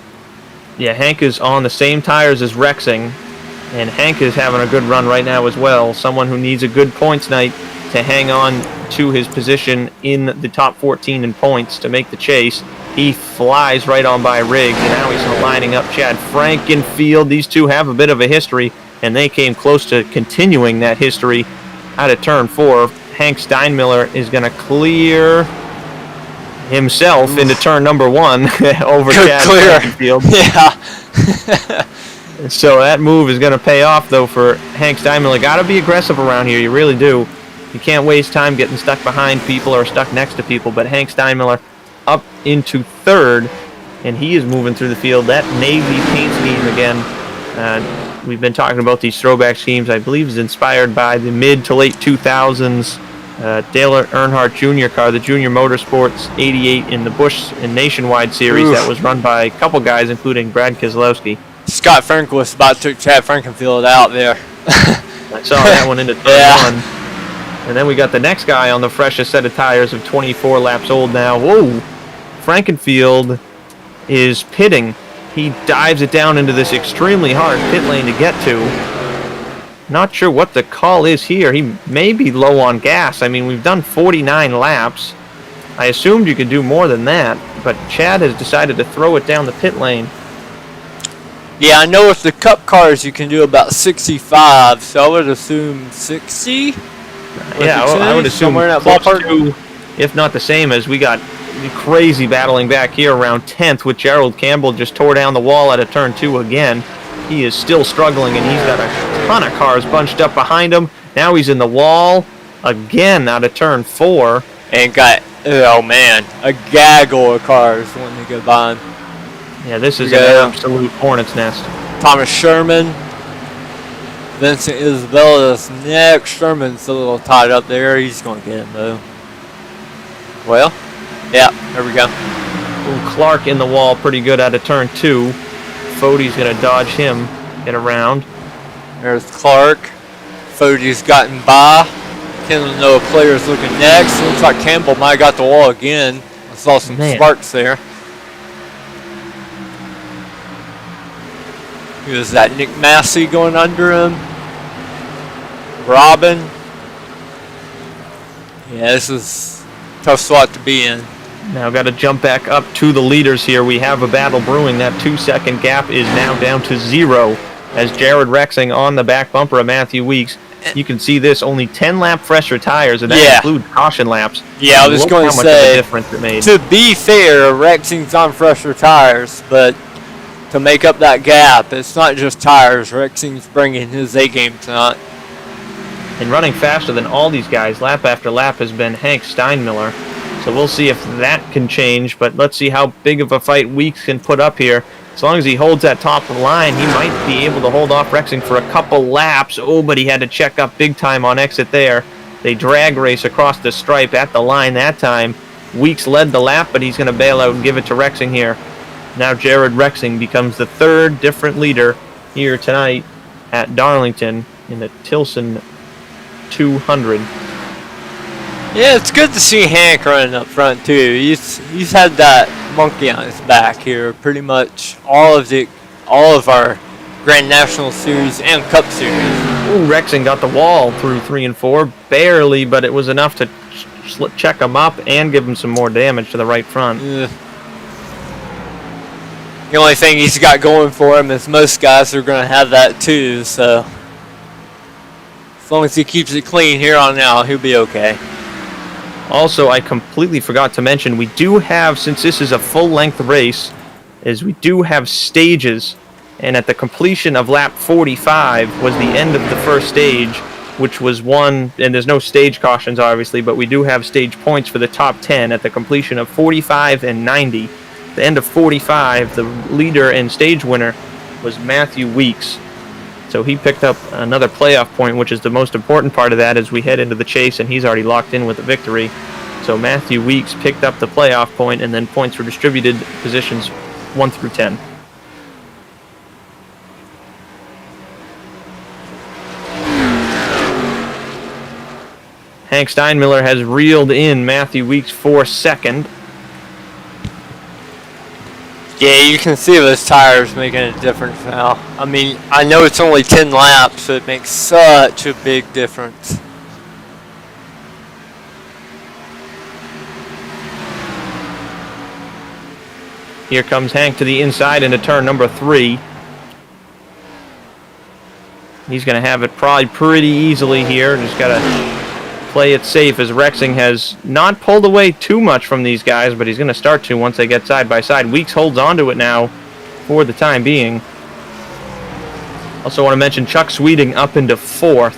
Yeah, Hank is on the same tires as Rexing, and Hank is having a good run right now as well. Someone who needs a good points night to hang on to his position in the top 14 in points to make the chase. He flies right on by Riggs, and now he's lining up Chad Frankenfield. These two have a bit of a history, and they came close to continuing that history out of turn 4. Hank Steinmiller is going to clear himself into turn number 1 over Chad Frankenfield. Yeah. So that move is going to pay off, though, for Hank Steinmiller. Got to be aggressive around here. You really do. You can't waste time getting stuck behind people or stuck next to people. But Hank Steinmiller up into 3rd, and he is moving through the field. That Navy paint scheme again. We've been talking about these throwback schemes. I believe is inspired by the mid to late 2000s Dale Earnhardt Jr. car, the Junior Motorsports 88 in the Busch and Nationwide series. That was run by a couple guys, including Brad Keselowski. Scott Franquist about took Chad Frankenfield out there. I saw that one into turn 1. And then we got the next guy on the freshest set of tires of 24 laps old now. Whoa! Frankenfield is pitting. He dives it down into this extremely hard pit lane to get to. Not sure what the call is here. He may be low on gas. I mean, we've done 49 laps. I assumed you could do more than that, but Chad has decided to throw it down the pit lane. Yeah, I know with the cup cars you can do about 65, so I would assume 60. Yeah, I would assume somewhere in that close ballpark. to, if not the same, as we got crazy battling back here around 10th with Gerald Campbell just tore down the wall at a turn 2 again. He is still struggling, and he's got a ton of cars bunched up behind him. Now he's in the wall again out of turn 4. And got, oh man, a gaggle of cars when they go by him. Yeah, this is an absolute hornet's nest. Thomas Sherman. Vincent Isabella's next. Sherman's a little tied up there. He's going to get him, though. Well, yeah, there we go. Ooh, Clark in the wall pretty good out of turn 2. Fode's going to dodge him, get around. There's Clark. Fode's gotten by. Can't know if player's looking next. Looks like Campbell might have got the wall again. I saw some sparks there. Here's that Nick Massey going under him. Robin. Yeah, this is a tough spot to be in. Now got to jump back up to the leaders here. We have a battle brewing. That 2-second gap is now down to 0 as Jared Rexing on the back bumper of Matthew Weeks. You can see this, only 10 lap fresher tires, and that includes caution laps. Yeah, I was going to say, difference it made. To be fair, Rexing's on fresher tires, but to make up that gap, it's not just tires. Rexing's bringing his A game tonight. And running faster than all these guys, lap after lap, has been Hank Steinmiller. So we'll see if that can change, but let's see how big of a fight Weeks can put up here. As long as he holds that top of the line, he might be able to hold off Rexing for a couple laps. Oh, but he had to check up big time on exit there. They drag race across the stripe at the line that time. Weeks led the lap, but he's going to bail out and give it to Rexing here. Now Jared Rexing becomes the third different leader here tonight at Darlington in the Tilson 200. Yeah, it's good to see Hank running up front too. He's had that monkey on his back here pretty much all of our Grand National Series and Cup Series. Ooh, Rexing got the wall through 3 and 4, barely, but it was enough to check him up and give him some more damage to the right front. The only thing he's got going for him is most guys are going to have that too, so as long as he keeps it clean here on out, he'll be okay. Also, I completely forgot to mention, we do have, since this is a full-length race, we do have stages, and at the completion of lap 45 was the end of the first stage, which was won, and there's no stage cautions obviously, but we do have stage points for the top 10 at the completion of 45 and 90. At the end of 45, the leader and stage winner was Matthew Weeks. So he picked up another playoff point, which is the most important part of that as we head into the chase, and he's already locked in with a victory. So Matthew Weeks picked up the playoff point, and then points were distributed positions 1 through 10. Hank Steinmiller has reeled in Matthew Weeks for second. Yeah, you can see those tires making a difference now. I mean, I know it's only 10 laps, but it makes such a big difference. Here comes Hank to the inside into turn number 3. He's going to have it probably pretty easily here. Just got to play it safe as Rexing has not pulled away too much from these guys, but he's going to start to once they get side by side. Weeks holds on to it now for the time being. Also want to mention Chuck Sweeting up into 4th.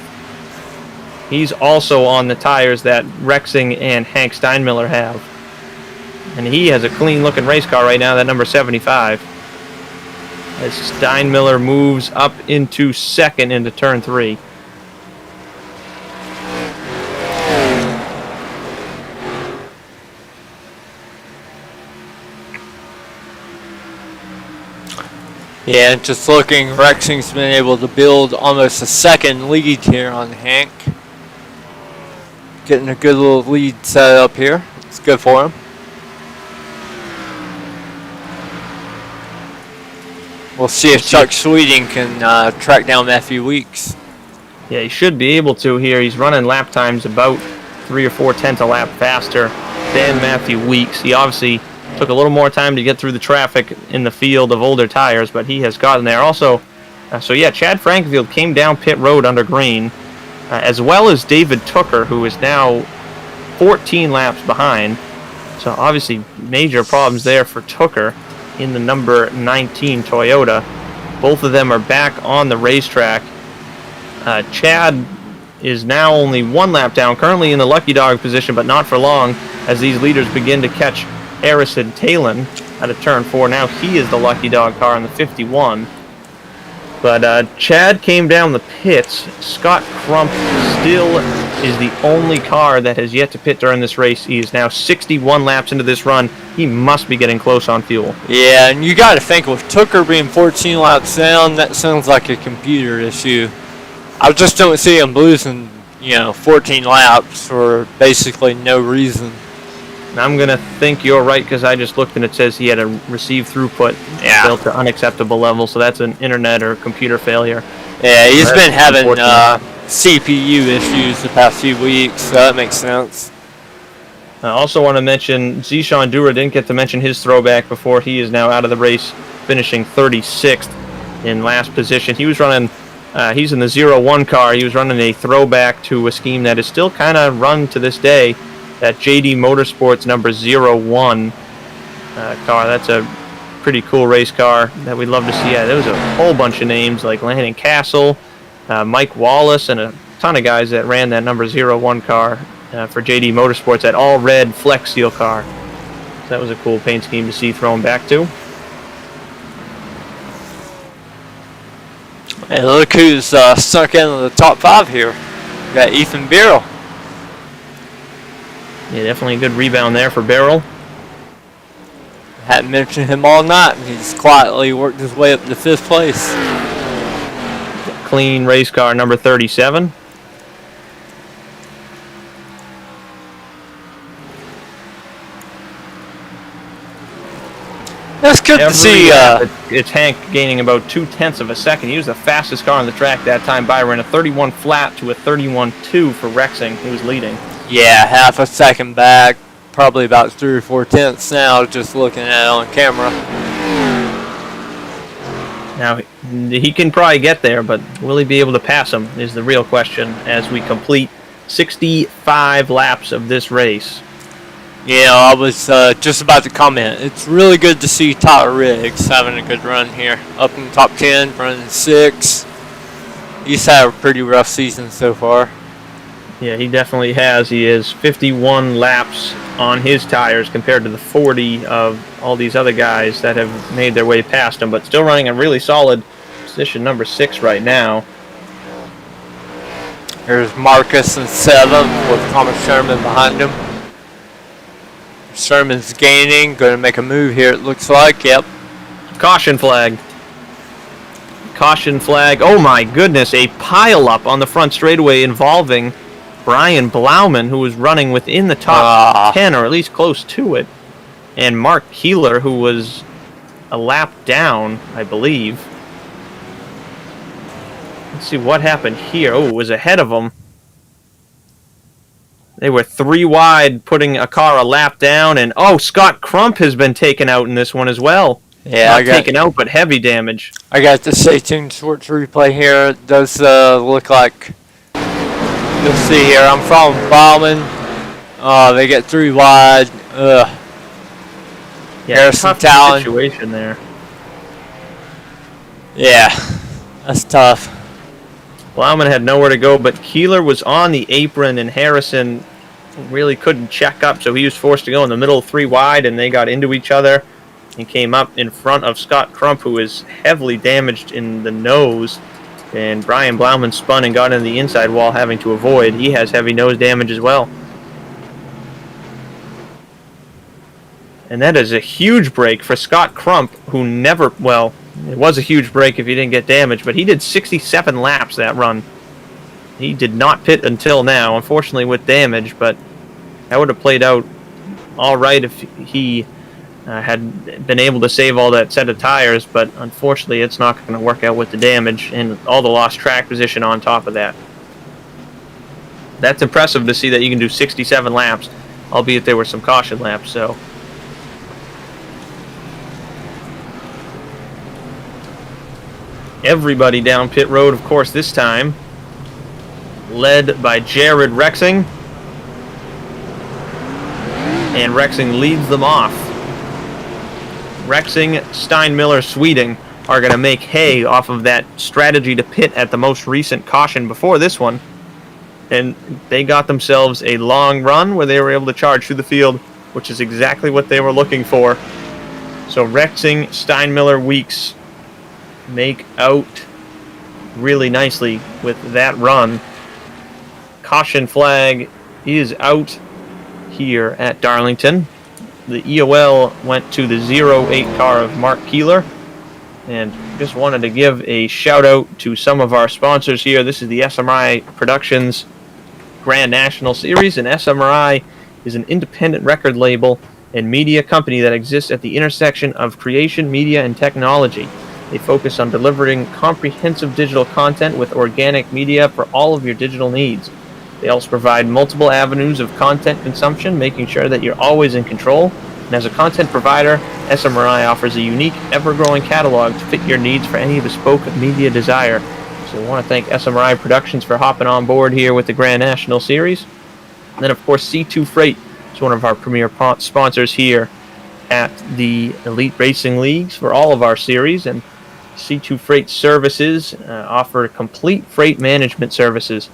He's also on the tires that Rexing and Hank Steinmiller have. And he has a clean-looking race car right now, that number 75. As Steinmiller moves up into 2nd into turn 3. Yeah, just looking, Rexing's been able to build almost a second lead here on Hank. Getting a good little lead set up here. It's good for him. We'll see if Chuck Sweeting can track down Matthew Weeks. Yeah, he should be able to here. He's running lap times about 3 or 4 tenths a lap faster Dan Matthew Weeks. He obviously took a little more time to get through the traffic in the field of older tires, but he has gotten there. Also, Chad Frankfield came down pit road under green, as well as David Tooker, who is now 14 laps behind. So obviously major problems there for Tooker in the number 19 Toyota. Both of them are back on the racetrack. Chad is now only 1 lap down, currently in the lucky dog position, but not for long as these leaders begin to catch Harrison Talon out of turn 4. Now he is the lucky dog car in the 51. But Chad came down the pits. Scott Crump still is the only car that has yet to pit during this race. He is now 61 laps into this run. He must be getting close on fuel. Yeah, and you got to think with Tooker being 14 laps down, that sounds like a computer issue. I just don't see him losing, 14 laps for basically no reason. I'm going to think you're right because I just looked and it says he had a received throughput built to unacceptable levels, so that's an internet or computer failure. Yeah, he's been having CPU issues the past few weeks, so that makes sense. I also want to mention Zishan Dura didn't get to mention his throwback before. He is now out of the race, finishing 36th in last position. He was running, he's in the 0-1 car. He was running a throwback to a scheme that is still kind of run to this day. That JD Motorsports number 01 car. That's a pretty cool race car that we'd love to see. Yeah, there was a whole bunch of names like Landon Castle, Mike Wallace, and a ton of guys that ran that number 01 car for JD Motorsports, that all red Flex Steel car. So that was a cool paint scheme to see thrown back to. Hey, look who's stuck into the top 5 here. We got Ethan Birrell. Yeah, definitely a good rebound there for Barrel. Hadn't mentioned him all night. He's quietly worked his way up to 5th place. Clean race car number 37. That's good to see. It's Hank gaining about 0.2 of a second. He was the fastest car on the track that time by, ran a 31 flat to a 31.2 for Rexing, who was leading. Yeah, half a second back, probably about 3 or 4 tenths now, just looking at it on camera. Now, he can probably get there, but will he be able to pass him is the real question as we complete 65 laps of this race. Yeah, I was just about to comment. It's really good to see Tyler Riggs having a good run here. Up in the top 10, running 6. He's had a pretty rough season so far. Yeah, he definitely has. He is 51 laps on his tires compared to the 40 of all these other guys that have made their way past him, but still running a really solid position number 6 right now. Here's Marcus in 7th with Thomas Sherman behind him. Sherman's gaining, going to make a move here, it looks like. Yep. Caution flag. Caution flag. Oh my goodness, a pile-up on the front straightaway involving Brian Blauman, who was running within the top 10, or at least close to it, and Mark Keeler, who was a lap down, I believe. Let's see what happened here. Oh, it was ahead of them. They were 3 wide, putting a car a lap down, and Scott Crump has been taken out in this one as well. Yeah, not taken out, but heavy damage. I got the stay tuned sports replay here. It does look like. You'll see here, I'm following Bauman. They get 3 wide. Yeah, Harrison tough Talon. Situation there. Yeah, that's tough. Blauman had nowhere to go, but Keeler was on the apron, and Harrison really couldn't check up, so he was forced to go in the middle 3 wide, and they got into each other and came up in front of Scott Crump, who is heavily damaged in the nose. And Brian Blauman spun and got in the inside wall, having to avoid. He has heavy nose damage as well. And that is a huge break for Scott Crump, who never, well, it was a huge break if he didn't get damaged, but he did 67 laps that run. He did not pit until now, unfortunately with damage, but that would have played out all right if he had been able to save all that set of tires, but unfortunately it's not going to work out with the damage and all the lost track position on top of that. That's impressive to see that you can do 67 laps albeit there were some caution laps. So everybody down pit road, of course, this time led by Jared Rexing, and Rexing leads them off. Rexing, Steinmiller, Sweeting are going to make hay off of that strategy to pit at the most recent caution before this one, and they got themselves a long run where they were able to charge through the field, which is exactly what they were looking for. So Rexing, Steinmiller, Weeks make out really nicely with that run. Caution flag is out here at Darlington. The EOL went to the 08 car of Mark Keeler. And just wanted to give a shout out to some of our sponsors here. This is the SMRI Productions Grand National Series, and SMRI is an independent record label and media company that exists at the intersection of creation, media, and technology. They focus on delivering comprehensive digital content with organic media for all of your digital needs. They also provide multiple avenues of content consumption, making sure that you're always in control. And as a content provider, SMRI offers a unique, ever-growing catalog to fit your needs for any bespoke media desire. So I want to thank SMRI Productions for hopping on board here with the Grand National Series. And then, of course, C2 Freight is one of our premier sponsors here at the Elite Racing Leagues for all of our series. And C2 Freight Services offer complete freight management services.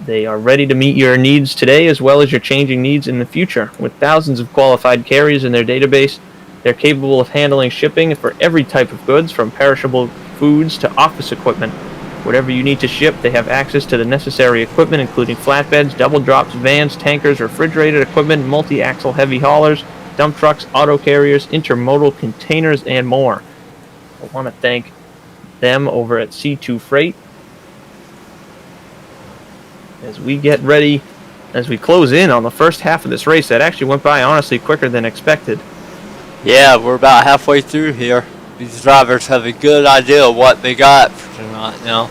They are ready to meet your needs today as well as your changing needs in the future. With thousands of qualified carriers in their database, they're capable of handling shipping for every type of goods, from perishable foods to office equipment. Whatever you need to ship, they have access to the necessary equipment, including flatbeds, double drops, vans, tankers, refrigerated equipment, multi-axle heavy haulers, dump trucks, auto carriers, intermodal containers, and more. I want to thank them over at C2 Freight. As we get ready, as we close in on the first half of this race, that actually went by honestly quicker than expected. Yeah, we're about halfway through here. These drivers have a good idea of what they got for tonight now.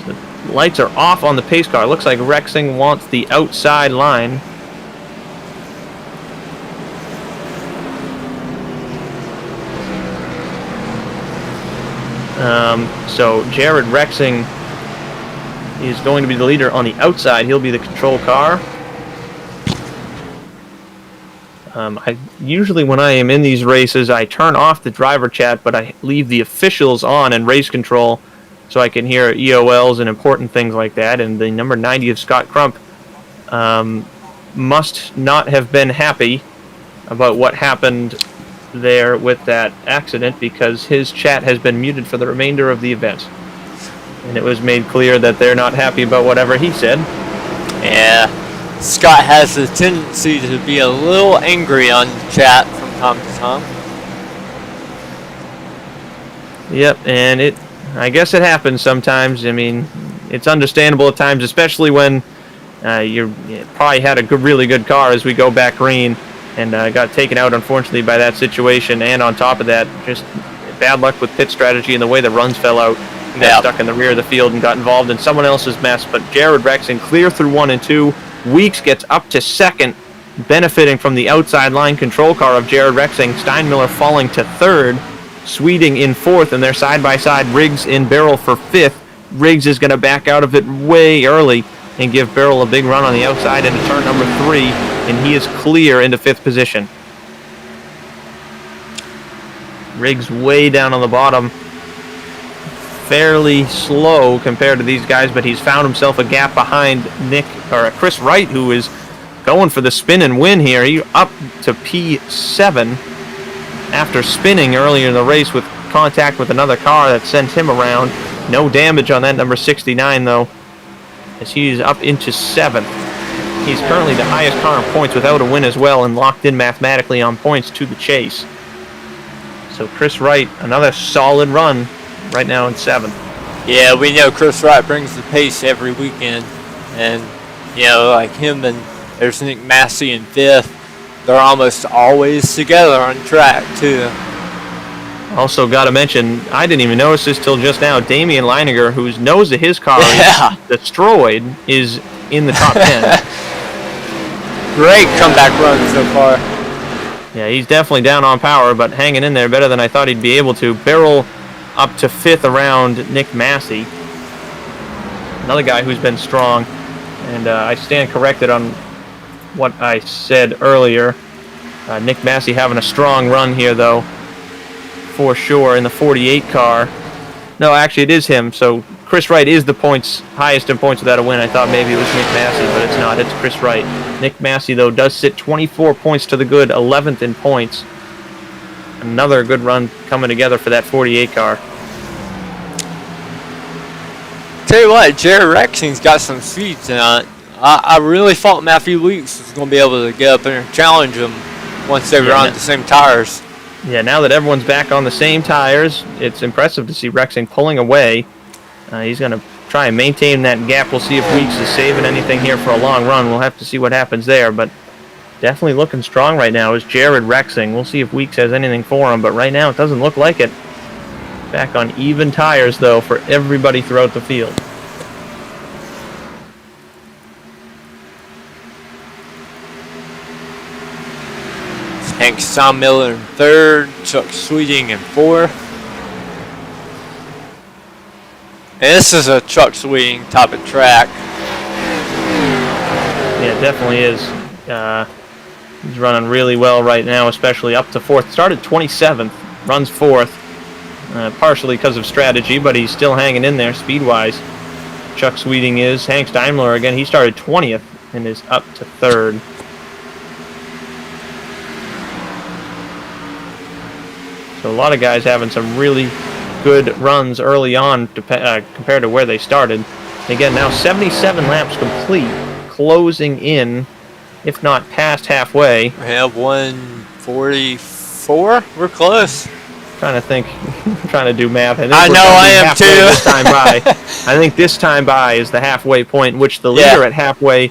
The lights are off on the pace car. Looks like Rexing wants the outside line. So Jared Rexing is going to be the leader on the outside. He'll be the control car. I usually, when I am in these races, I turn off the driver chat, but I leave the officials on and race control so I can hear EOLs and important things like that. And the number 90 of Scott Crump must not have been happy about what happened there with that accident, because his chat has been muted for the remainder of the event. And it was made clear that they're not happy about whatever he said. Yeah, Scott has a tendency to be a little angry on chat from time to time. Yep, and I guess it happens sometimes. I mean, it's understandable at times, especially when you probably had a really good car as we go back green, and got taken out, unfortunately, by that situation. And on top of that, just bad luck with pit strategy and the way the runs fell out. He got stuck in the rear of the field and got involved in someone else's mess. But Jared Rexing clear through 1 and 2. Weeks gets up to second, benefiting from the outside line control car of Jared Rexing. Steinmiller falling to third. Sweeting in fourth, and they're side-by-side. Riggs in barrel for fifth. Riggs is going to back out of it way early and give Barrel a big run on the outside into turn number 3, and he is clear into fifth position. Riggs way down on the bottom. Fairly slow compared to these guys, but he's found himself a gap behind Chris Wright, who is going for the spin and win here. He's up to P7 after spinning earlier in the race with contact with another car that sent him around. No damage on that number 69, though, as he's up into 7th. He's currently the highest car in points without a win as well, and locked in mathematically on points to the chase. So Chris Wright, another solid run right now in 7th. Yeah, we know Chris Wright brings the pace every weekend, and like him and there's Nick Massey in 5th. They're almost always together on track too. Also got to mention, I didn't even notice this till just now, Damian Leininger, whose nose of his car is destroyed, is in the top 10. Great comeback run so far. Yeah, he's definitely down on power, but hanging in there better than I thought he'd be able to. Barrel up to 5th around Nick Massey. Another guy who's been strong. And I stand corrected on what I said earlier. Nick Massey having a strong run here, though, for sure, in the 48 car. No, actually, it is him. So Chris Wright is the highest in points without a win. I thought maybe it was Nick Massey, but it's not. It's Chris Wright. Nick Massey, though, does sit 24 points to the good, 11th in points. Another good run coming together for that 48 car. Tell you what, Jared Rexing's got some speed tonight. I really thought Matthew Weeks was going to be able to get up there and challenge him once they were on the same tires. Yeah, now that everyone's back on the same tires, it's impressive to see Rexing pulling away. He's going to try and maintain that gap. We'll see if Weeks is saving anything here for a long run. We'll have to see what happens there, but definitely looking strong right now is Jared Rexing. We'll see if Weeks has anything for him, but right now it doesn't look like it. Back on even tires, though, for everybody throughout the field. Hank Sawmiller in 3rd, Chuck Sweeting in 4th. And this is a Chuck Sweeting type of track. Yeah, it definitely is. He's running really well right now, especially up to 4th. Started 27th, runs 4th. Partially because of strategy, but he's still hanging in there speed-wise. Chuck Sweeting is. Hank Steinmiller, again, he started 20th and is up to 3rd. So a lot of guys having some really good runs early on compared to where they started. Again, now 77 laps complete, closing in, if not past halfway. We have 144. We're close. Trying to think, trying to do math. I know I am too. This time by. I think this time by is the halfway point, which the leader at halfway,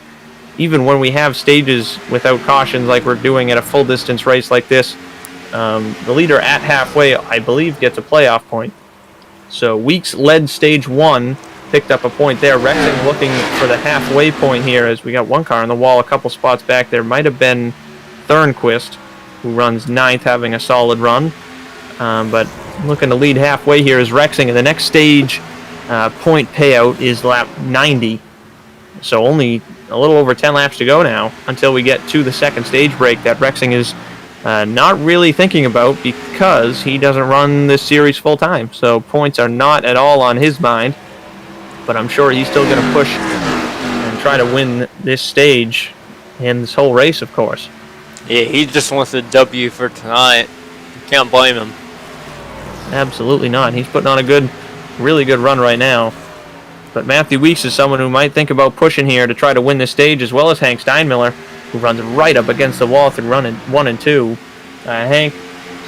even when we have stages without cautions like we're doing at a full distance race like this, the leader at halfway, I believe, gets a playoff point. So Weeks led stage 1, picked up a point there. Rexing looking for the halfway point here as we got one car on the wall a couple spots back there. Might have been Thornquist, who runs 9th, having a solid run. But looking to lead halfway here is Rexing, and the next stage point payout is lap 90. So only a little over 10 laps to go now until we get to the second stage break that Rexing is not really thinking about because he doesn't run this series full time. So points are not at all on his mind, but I'm sure he's still going to push and try to win this stage and this whole race, of course. Yeah, he just wants a W for tonight. You can't blame him. Absolutely not. He's putting on a really good run right now. But Matthew Weeks is someone who might think about pushing here to try to win this stage, as well as Hank Steinmiller, who runs right up against the wall through running 1 and 2. Hank,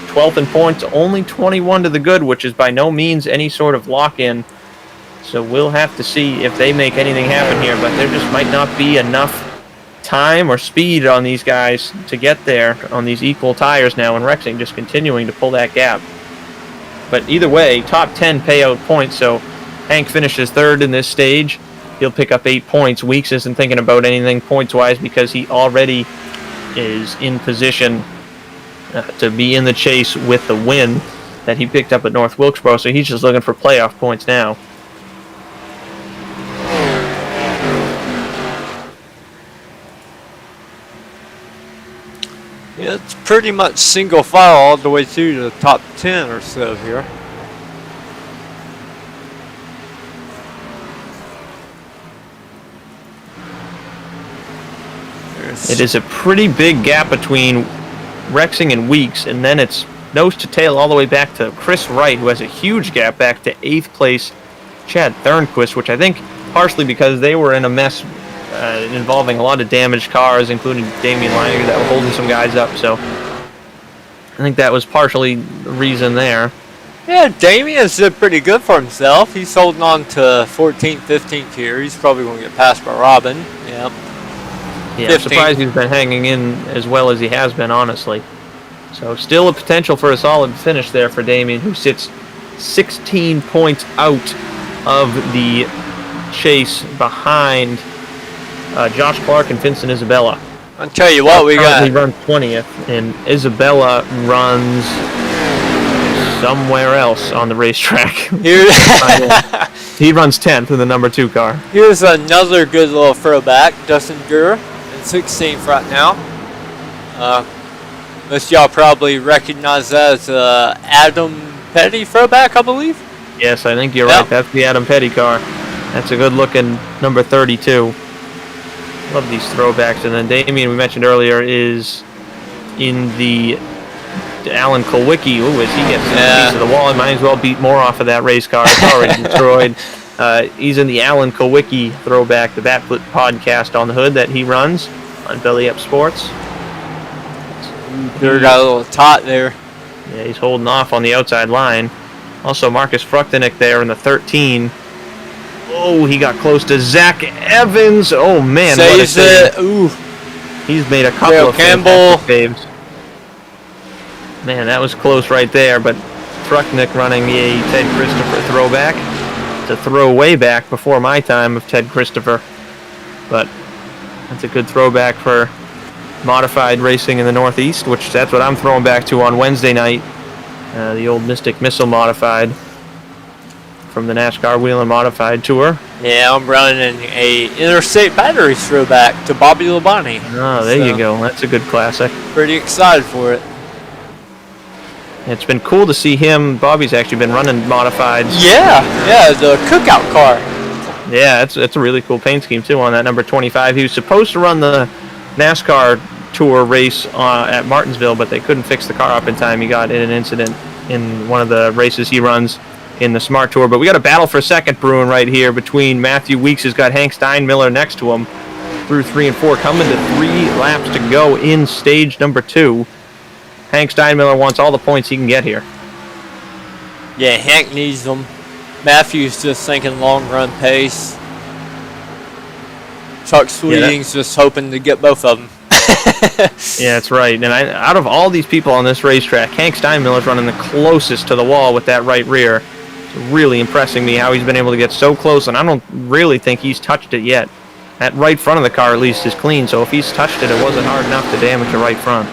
12th in points, only 21 to the good, which is by no means any sort of lock-in. So we'll have to see if they make anything happen here, but there just might not be enough time or speed on these guys to get there on these equal tires now, and Rexing just continuing to pull that gap. But either way, top 10 payout points, so Hank finishes 3rd in this stage. He'll pick up 8 points. Weeks isn't thinking about anything points-wise because he already is in position to be in the chase with the win that he picked up at North Wilkesboro, so he's just looking for playoff points now. Yeah, it's pretty much single file all the way through to the top 10 or so here. It is a pretty big gap between Rexing and Weeks, and then it's nose to tail all the way back to Chris Wright, who has a huge gap back to 8th place Chad Thornquist, which I think partially because they were in a mess involving a lot of damaged cars, including Damian Liner, that were holding some guys up. So I think that was partially the reason there. Yeah, Damian's did pretty good for himself. He's holding on to 14th, 15th here. He's probably going to get passed by Robin. Yeah. Yeah, I'm surprised he's been hanging in as well as he has been, honestly. So still a potential for a solid finish there for Damian, who sits 16 points out of the chase behind Josh Clark and Vincent Isabella. I'll tell you what, we Currently got. runs 20th, and Isabella runs somewhere else on the racetrack. Here, He runs 10th in the number 2 car. here's another good little throwback. Dustin Gurr in 16th right now. Most of y'all probably recognize that as Adam Petty throwback, I believe. Yes, I think you're Yep. right. That's the Adam Petty car. That's a good looking number 32. Love these throwbacks. And then Damien, we mentioned earlier, is in the Alan Kulwicki. Ooh, as he gets a piece of the wall, I might as well beat more off of that race car. It's already destroyed. He's in the Alan Kulwicki throwback, the Batflip podcast on the hood that he runs on Belly Up Sports. Gurr got a little tot there. Yeah, he's holding off on the outside line. Also, Marcus Fruchtenick there in the 13. Oh, he got close to Zach Evans. Oh, man. What a Saves save. it. Ooh. He's made a couple Dale of Campbell. fantastic saves. Man, that was close right there, but Fruchtenick running a Ted Christopher throwback. To throw way back before my time of Ted Christopher. But that's a good throwback for modified racing in the Northeast, which that's what I'm throwing back to on Wednesday night. The old Mystic Missile modified from the NASCAR Wheel and Modified Tour. Yeah, I'm running a Interstate Batteries throwback to Bobby Labonte. Oh, there you go. That's a good classic. Pretty excited for it. It's been cool to see him. Bobby's actually been running modifieds. Yeah, the cookout car. Yeah, it's a really cool paint scheme, too, on that number 25. He was supposed to run the NASCAR Tour race at Martinsville, but they couldn't fix the car up in time. He got in an incident in one of the races he runs in the Smart Tour. But we got a battle for second brewing right here between Matthew Weeks, who's got Hank Steinmiller next to him through 3 and 4, coming to 3 laps to go in stage number 2. Hank Steinmiller wants all the points he can get here. Yeah, Hank needs them. Matthew's just thinking long run pace. Chuck Sweeting's just hoping to get both of them. Yeah, that's right. And out of all these people on this racetrack, Hank Steinmiller's running the closest to the wall with that right rear. It's really impressing me how he's been able to get so close, and I don't really think he's touched it yet. That right front of the car, at least, is clean, so if he's touched it, it wasn't hard enough to damage the right front.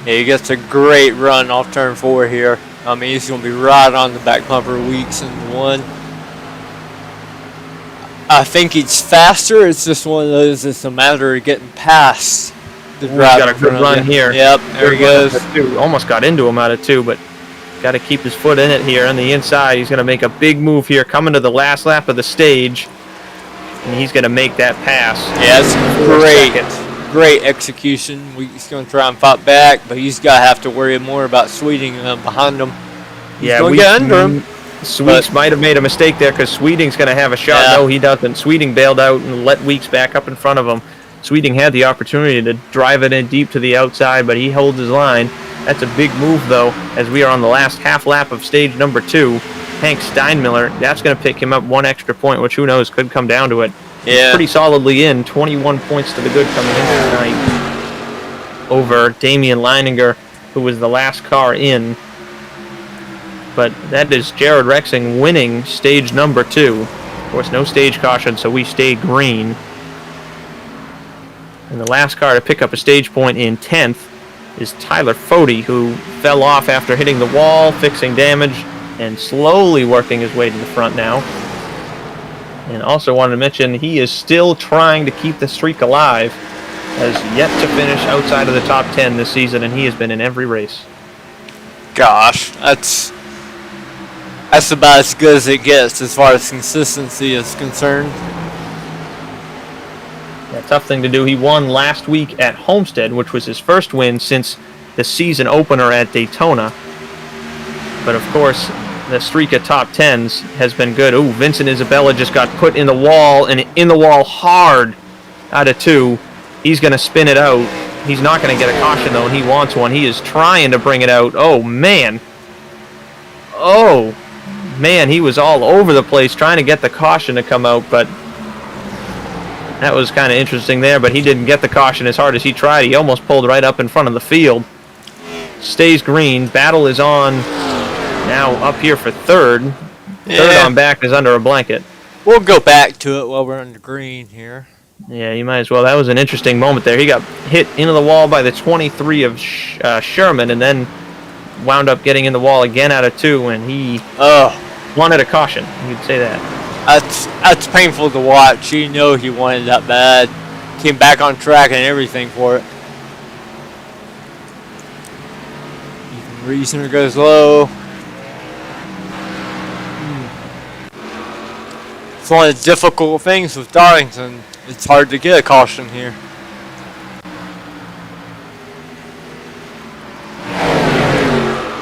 Yeah, he gets a great run off turn 4 here. I mean, he's going to be right on the back bumper Weeks in one. I think he's faster. It's just one of those, it's a matter of getting past the driver. He's got a good run here. Yep, there he goes. Almost got into him out of 2, but got to keep his foot in it here on the inside. He's going to make a big move here, coming to the last lap of the stage, and he's going to make that pass. Yeah, it's great execution. He's going to try and fight back, but he's got to have to worry more about Sweeting behind him. He's going to get under him. Weeks might have made a mistake there because Sweeting's going to have a shot. Yeah. No, he doesn't. Sweeting bailed out and let Weeks back up in front of him. Sweeting had the opportunity to drive it in deep to the outside, but he holds his line. That's a big move, though, as we are on the last half lap of stage number 2. Hank Steinmiller, that's going to pick him up 1 extra point, which who knows, could come down to it. Yeah. He's pretty solidly in, 21 points to the good coming in tonight over Damian Leininger, who was the last car in. But that is Jared Rexing winning stage number 2. Of course, no stage caution, so we stay green. And the last car to pick up a stage point in 10th is Tyler Fody, who fell off after hitting the wall, fixing damage, and slowly working his way to the front now. And also wanted to mention he is still trying to keep the streak alive, has yet to finish outside of the top 10 this season, and he has been in every race. Gosh, that's about as good as it gets as far as consistency is concerned. Yeah, tough thing to do. He won last week at Homestead, which was his first win since the season opener at Daytona. But of course, the streak of top 10s has been good. Ooh, Vincent Isabella just got put in the wall, and in the wall hard out of 2. He's going to spin it out. He's not going to get a caution, though, and he wants one. He is trying to bring it out. Oh, man. Oh, man, he was all over the place trying to get the caution to come out, but that was kind of interesting there, but he didn't get the caution as hard as he tried. He almost pulled right up in front of the field. Stays green. Battle is on now up here for third. Yeah. Third on back is under a blanket. We'll go back to it while we're on the green here. Yeah, you might as well. That was an interesting moment there. He got hit into the wall by the 23 of Sherman, and then wound up getting in the wall again out of 2, and he wanted a caution. You'd say that. That's painful to watch. You know he wanted that bad. Came back on track and everything for it. Even Reasoner goes low. It's one of the difficult things with Darlington. It's hard to get a caution here.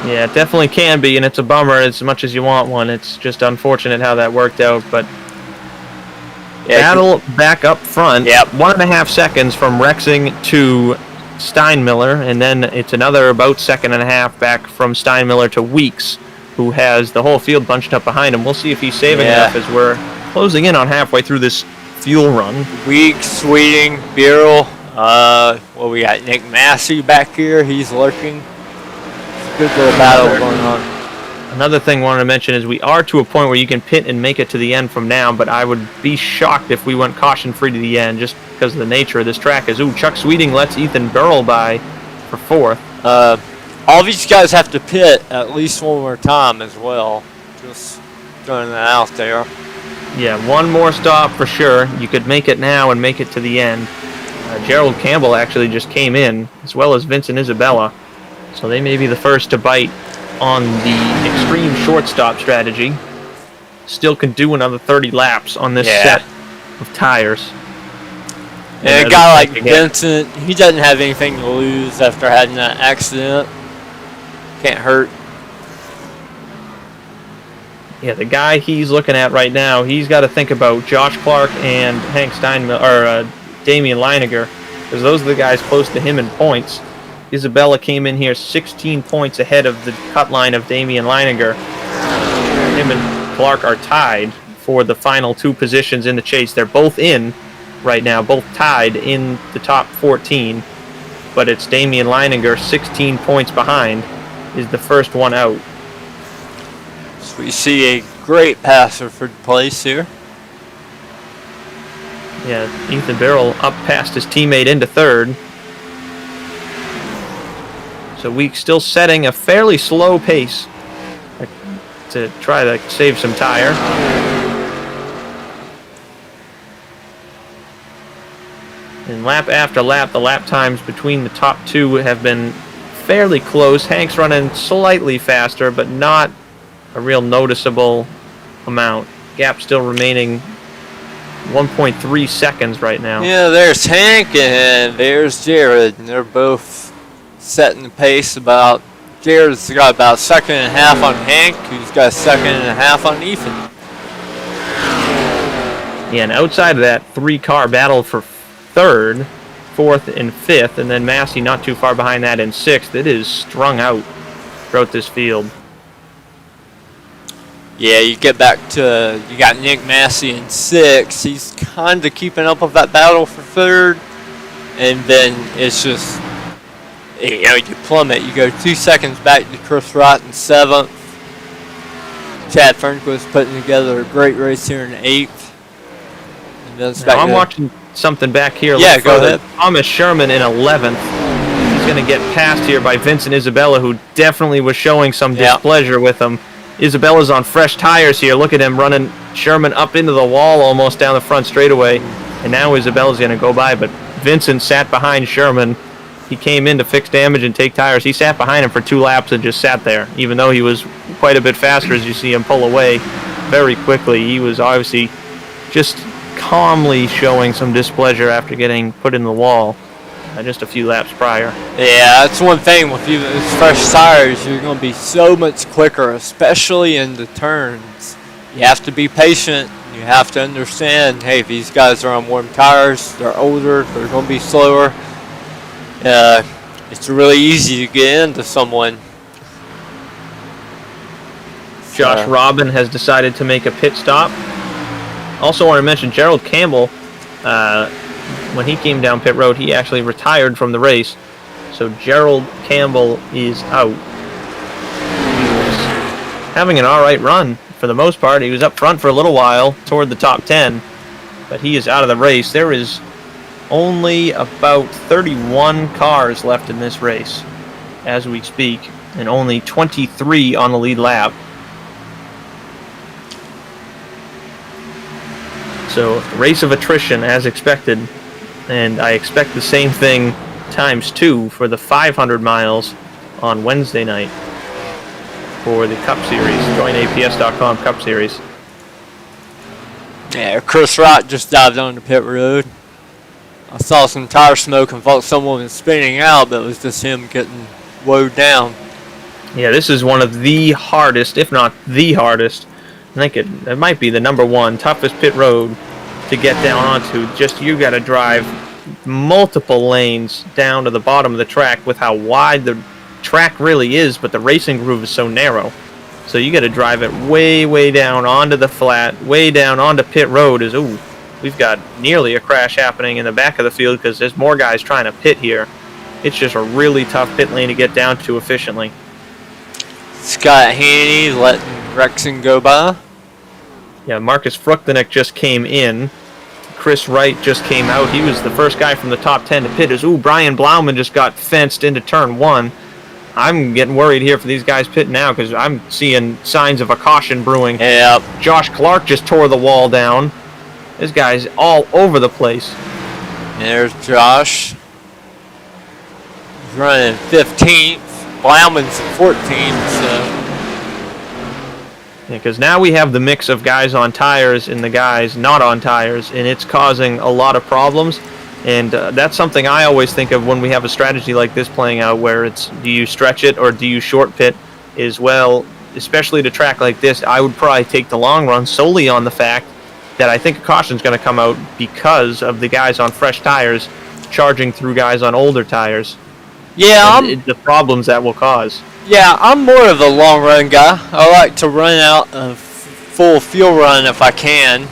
Yeah, it definitely can be, and it's a bummer as much as you want one. It's just unfortunate how that worked out, but yeah, battle back up front. Yep. 1.5 seconds from Rexing to Steinmiller, and then it's another about 1.5 seconds back from Steinmiller to Weeks, who has the whole field bunched up behind him. We'll see if he's saving enough as we're closing in on halfway through this fuel run. Weeks, Sweeting, Beryl. Well, we got Nick Massey back here. He's lurking. Good little battle going on. Another thing I wanted to mention is we are to a point where you can pit and make it to the end from now, but I would be shocked if we went caution-free to the end just because of the nature of this track. Chuck Sweeting lets Ethan Burrell by for 4th. All these guys have to pit at least one more time as well. Just throwing that out there. Yeah, one more stop for sure. You could make it now and make it to the end. Gerald Campbell actually just came in, as well as Vincent Isabella. So they may be the first to bite on the extreme short stop strategy. Still can do another 30 laps on this set of tires. And a guy like Vincent, he doesn't have anything to lose after having that accident. Can't hurt. Yeah, the guy he's looking at right now, he's got to think about Josh Clark and Hank Steinmiller, or Damian Leininger, because those are the guys close to him in points. Isabella came in here 16 points ahead of the cut line of Damian Leininger. Him and Clark are tied for the final 2 positions in the chase. They're both in right now, both tied in the top 14, but it's Damian Leininger 16 points behind is the first one out. So we see a great passer for place here. Yeah, Ethan Burrell up past his teammate into 3rd. So Weeks still setting a fairly slow pace to try to save some tire. And lap after lap, the lap times between the top 2 have been fairly close. Hank's running slightly faster, but not a real noticeable amount. Gap still remaining 1.3 seconds right now. Yeah, there's Hank and there's Jared, and they're both setting the pace. About Jared's got about 1.5 seconds on Hank, who's got 1.5 seconds on Ethan. Yeah, and outside of that 3-car battle for 3rd, 4th, and 5th, and then Massey not too far behind that in 6th. It is strung out throughout this field. Yeah, you get back to, you got Nick Massey in 6th. He's kind of keeping up with that battle for 3rd, and then it's just, you know, you plummet. You go 2 seconds back to Chris Wright in 7th. Chad Fernquist putting together a great race here in 8th. And then now I'm watching something back here. Yeah, go ahead. Thomas Sherman in 11th. He's going to get passed here by Vincent Isabella, who definitely was showing some displeasure with him. Isabella's on fresh tires here. Look at him running Sherman up into the wall almost down the front straightaway. And now Isabella's going to go by, but Vincent sat behind Sherman. He came in to fix damage and take tires. He sat behind him for 2 laps and just sat there, even though he was quite a bit faster as you see him pull away very quickly. He was obviously just calmly showing some displeasure after getting put in the wall just a few laps prior. Yeah, that's one thing with you, fresh tires, you're going to be so much quicker, especially in the turns. You have to be patient. You have to understand, hey, these guys are on warm tires, they're older, they're going to be slower. It's really easy to get into someone. Josh Robin has decided to make a pit stop. Also want to mention Gerald Campbell, when he came down pit road, he actually retired from the race. So Gerald Campbell is out. He was having an all right run for the most part. He was up front for a little while toward the top 10. but he is out of the race. There is only about 31 cars left in this race as we speak, and only 23 on the lead lap. So, race of attrition as expected, and I expect the same thing times 2 for the 500 miles on Wednesday night for the Cup Series, joinaps.com Cup Series. Yeah, Chris Wright just dived on the pit road. I saw some tire smoke and thought someone was spinning out, but it was just him getting woed down. Yeah, this is one of the hardest, if not the hardest, I think it might be the number 1 toughest pit road to get down onto. Just you got to drive multiple lanes down to the bottom of the track with how wide the track really is, but the racing groove is so narrow. So you got to drive it way, way down onto the flat, way down onto pit road. We've got nearly a crash happening in the back of the field because there's more guys trying to pit here. It's just a really tough pit lane to get down to efficiently. Scott Haney letting Rexon go by. Yeah, Marcus Fruchtanek just came in. Chris Wright just came out. He was the first guy from the top 10 to pit. Brian Blauman just got fenced into turn 1. I'm getting worried here for these guys pitting now because I'm seeing signs of a caution brewing. Yep. Josh Clark just tore the wall down. This guy's all over the place. There's Josh. He's running 15th. Blauman's 14th, so... Yeah, because now we have the mix of guys on tires and the guys not on tires, and it's causing a lot of problems. And that's something I always think of when we have a strategy like this playing out, where it's do you stretch it or do you short pit as well, especially to track like this. I would probably take the long run solely on the fact that I think a caution's going to come out because of the guys on fresh tires charging through guys on older tires. Yeah, the problems that will cause. Yeah, I'm more of a long run guy. I like to run out a full fuel run if I can.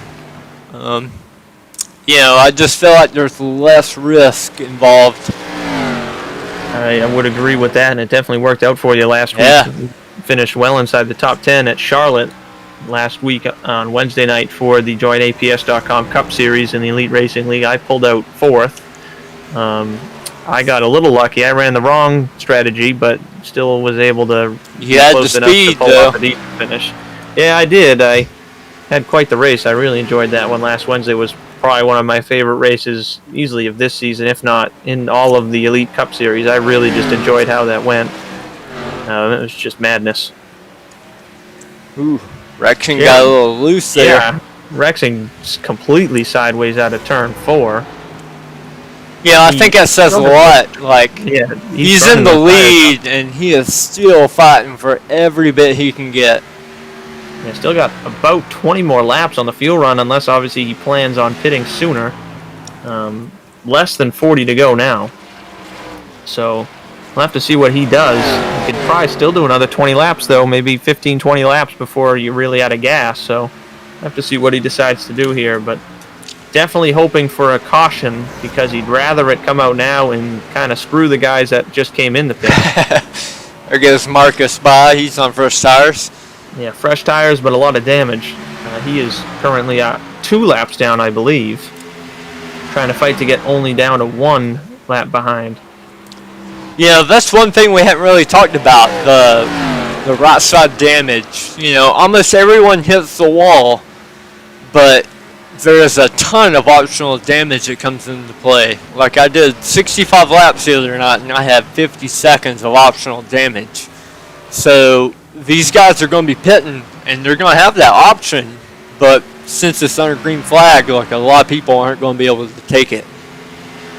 I just feel like there's less risk involved. I would agree with that, and it definitely worked out for you last week. You finished well inside the top 10 at Charlotte last week on Wednesday night for the joinaps.com Cup Series in the Elite Racing League. I pulled out 4th. I got a little lucky. I ran the wrong strategy, but still was able to get close enough to pull off a decent finish. Yeah, I did. I had quite the race. I really enjoyed that one. Last Wednesday was probably one of my favorite races easily of this season, if not in all of the Elite Cup Series. I really just enjoyed how that went. It was just madness. Ooh, Rexon got a little loose there. Yeah, Rexon's completely sideways out of turn 4. Yeah, I think that says a lot. Like, he's in the lead, and he is still fighting for every bit he can get. Yeah, still got about 20 more laps on the fuel run, unless obviously he plans on pitting sooner. Less than 40 to go now. So we'll have to see what he does. He could probably still do another 20 laps, though, maybe 15, 20 laps before you're really out of gas. So we'll have to see what he decides to do here. But definitely hoping for a caution because he'd rather it come out now and kind of screw the guys that just came in the pit. There goes Marcus by. He's on fresh tires. Yeah, fresh tires, but a lot of damage. He is currently 2 laps down, I believe. Trying to fight to get only down to 1 lap behind. Yeah, that's one thing we haven't really talked about, the right side damage. Almost everyone hits the wall, but there is a ton of optional damage that comes into play. Like I did 65 laps the other night, and I had 50 seconds of optional damage. So these guys are going to be pitting, and they're going to have that option, but since it's under green flag, like a lot of people aren't going to be able to take it.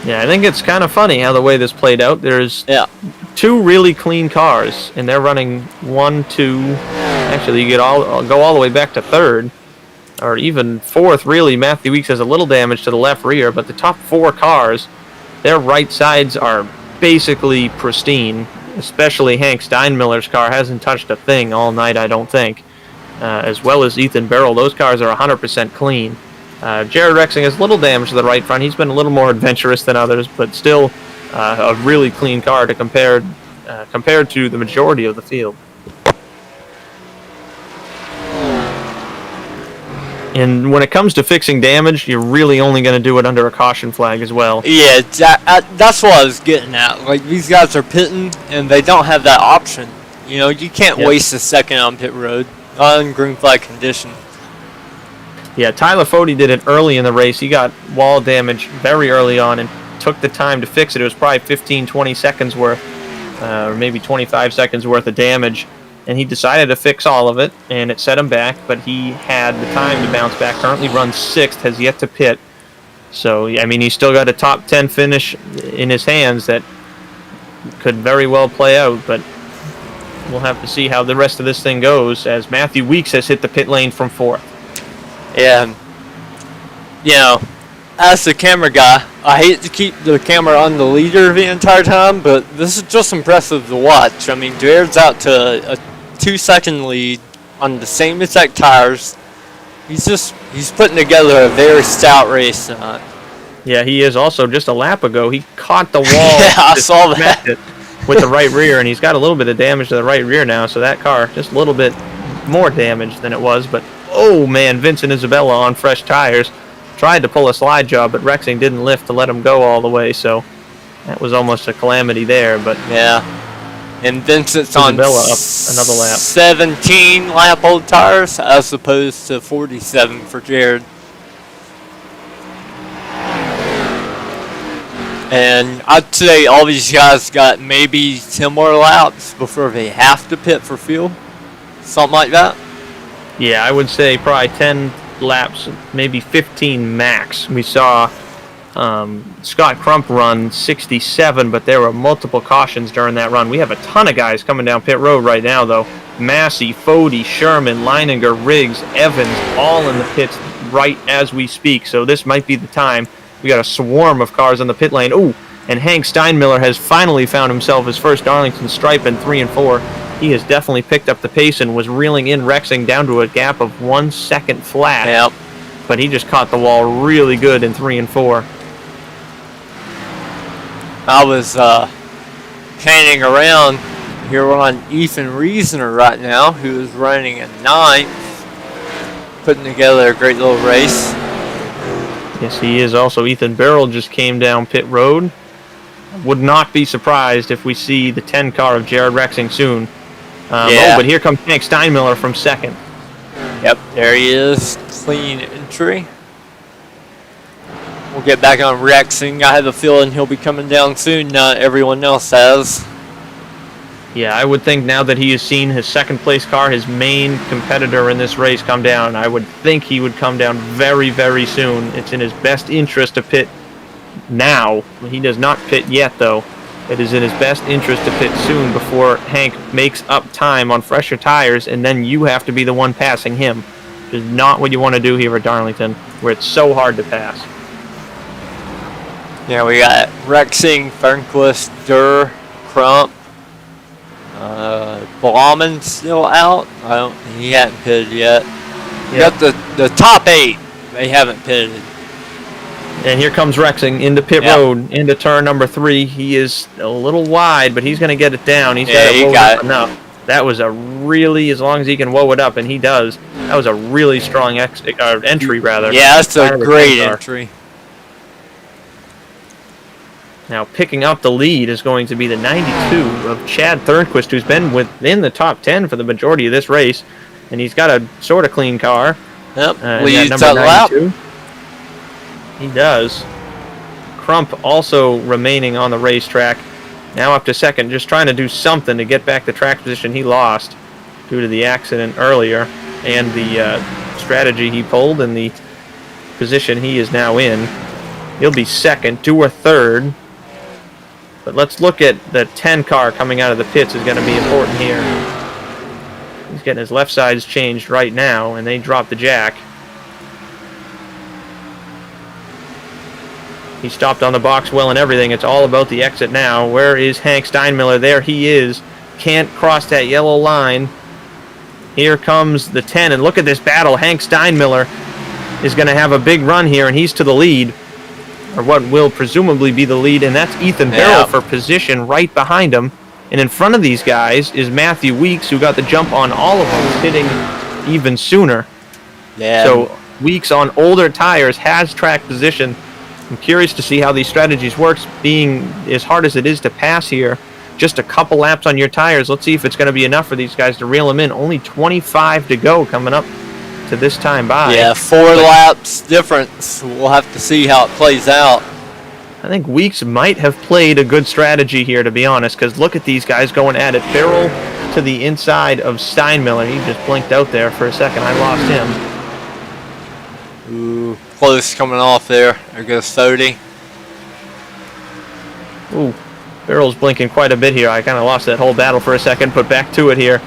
Yeah, I think it's kind of funny how the way this played out. There's 2 really clean cars, and they're running 1, 2. Actually, you go all the way back to 3rd, or even 4th. Really, Matthew Weeks has a little damage to the left rear, but the top 4 cars, their right sides are basically pristine. Especially Hank Steinmiller's car hasn't touched a thing all night, I don't think. As well as Ethan Barrell, those cars are 100% clean. Jared Rexing has little damage to the right front. He's been a little more adventurous than others, but still a really clean car to compared to the majority of the field. And when it comes to fixing damage, you're really only going to do it under a caution flag as well. Yeah, that's what I was getting at. Like, these guys are pitting, and they don't have that option. You know, you can't waste a second on pit road, on green flag condition. Yeah, Tyler Fody did it early in the race. He got wall damage very early on and took the time to fix it. It was probably 15, 20 seconds worth, or maybe 25 seconds worth of damage. And he decided to fix all of it, and it set him back, but he had the time to bounce back. Currently runs 6th, has yet to pit. So, I mean, he's still got a top 10 finish in his hands that could very well play out, but we'll have to see how the rest of this thing goes, as Matthew Weeks has hit the pit lane from 4th. Yeah, you know, as the camera guy, I hate to keep the camera on the leader the entire time, but this is just impressive to watch. I mean, Jared's out to a 2-second lead on the same exact tires. He's putting together a very stout race tonight. Yeah, he is. Also, just a lap ago, he caught the wall. Yeah, I saw that. With the right rear, and he's got a little bit of damage to the right rear now, so that car, just a little bit more damage than it was. But, oh man, Vincent Isabella on fresh tires. Tried to pull a slide job, but Rexing didn't lift to let him go all the way, so that was almost a calamity there. But yeah. And Vincent's on Isabella up another lap. 17 lap old tires as opposed to 47 for Jared. And I'd say all these guys got maybe 10 more laps before they have to pit for fuel. Something like that. Yeah, I would say probably 10 laps, maybe 15 max. We saw Scott Crump run 67, but there were multiple cautions during that run. We have a ton of guys coming down pit road right now, though. Massey, Fody, Sherman, Leininger, Riggs, Evans, all in the pits right as we speak. So this might be the time. We got a swarm of cars on the pit lane. Ooh, and Hank Steinmiller has finally found himself his first Darlington stripe in 3 and 4. He has definitely picked up the pace and was reeling in Rexing down to a gap of 1 second flat. Yep. But he just caught the wall really good in 3 and 4. I was panning around. Here we're on Ethan Reasoner right now, who is running a 9th, putting together a great little race. Yes, he is. Also, Ethan Barrell just came down pit road. Would not be surprised if we see the 10 car of Jared Rexing soon. Oh, but here comes Hank Steinmiller from 2nd. Yep, there he is. Clean entry. We'll get back on Rexing. I have a feeling he'll be coming down soon. Not everyone else has. Yeah, I would think now that he has seen his 2nd place car, his main competitor in this race, come down, I would think he would come down very, very soon. It's in his best interest to pit now. He does not pit yet, though. It is in his best interest to pit soon before Hank makes up time on fresher tires, and then you have to be the one passing him. Which is not what you want to do here at Darlington, where it's so hard to pass. Yeah, we got Rexing, Fernquist, Durr, Crump. Blauman still out. He hadn't pitted yet. We got the top 8. They haven't pitted. And here comes Rexing into pit road, into turn number 3. He is a little wide, but he's going to get it down. He's got it up enough. That was a really, as long as he can woe it up, and he does, that was a really strong entry, rather. Yeah, that's a great entry. Now, picking up the lead is going to be the 92 of Chad Thornquist, who's been within the top 10 for the majority of this race. And he's got a sort of clean car. Yep, leads that lap. He does. Crump also remaining on the racetrack. Now up to 2nd, just trying to do something to get back the track position he lost due to the accident earlier and the strategy he pulled and the position he is now in. He'll be 2nd, Dewar 3rd. But let's look at the 10 car coming out of the pits is going to be important here. He's getting his left sides changed right now, and they drop the jack. He stopped on the box well and everything. It's all about the exit now. Where is Hank Steinmiller? There he is. Can't cross that yellow line. Here comes the 10, and look at this battle. Hank Steinmiller is going to have a big run here, and he's to the lead. Or what will presumably be the lead, and that's Ethan Barrell for position right behind him. And in front of these guys is Matthew Weeks, who got the jump on all of them, hitting even sooner. Yeah. So Weeks on older tires has track position. I'm curious to see how these strategies works, being as hard as it is to pass here. Just a couple laps on your tires. Let's see if it's going to be enough for these guys to reel them in. Only 25 to go coming up to this time by. Yeah, 4 laps difference. We'll have to see how it plays out. I think Weeks might have played a good strategy here, to be honest, because look at these guys going at it. Farrell to the inside of Steinmiller. He just blinked out there for a second. I lost him. Ooh, close coming off there. There goes Sody. Ooh, Farrell's blinking quite a bit here. I kind of lost that whole battle for a second, but back to it here.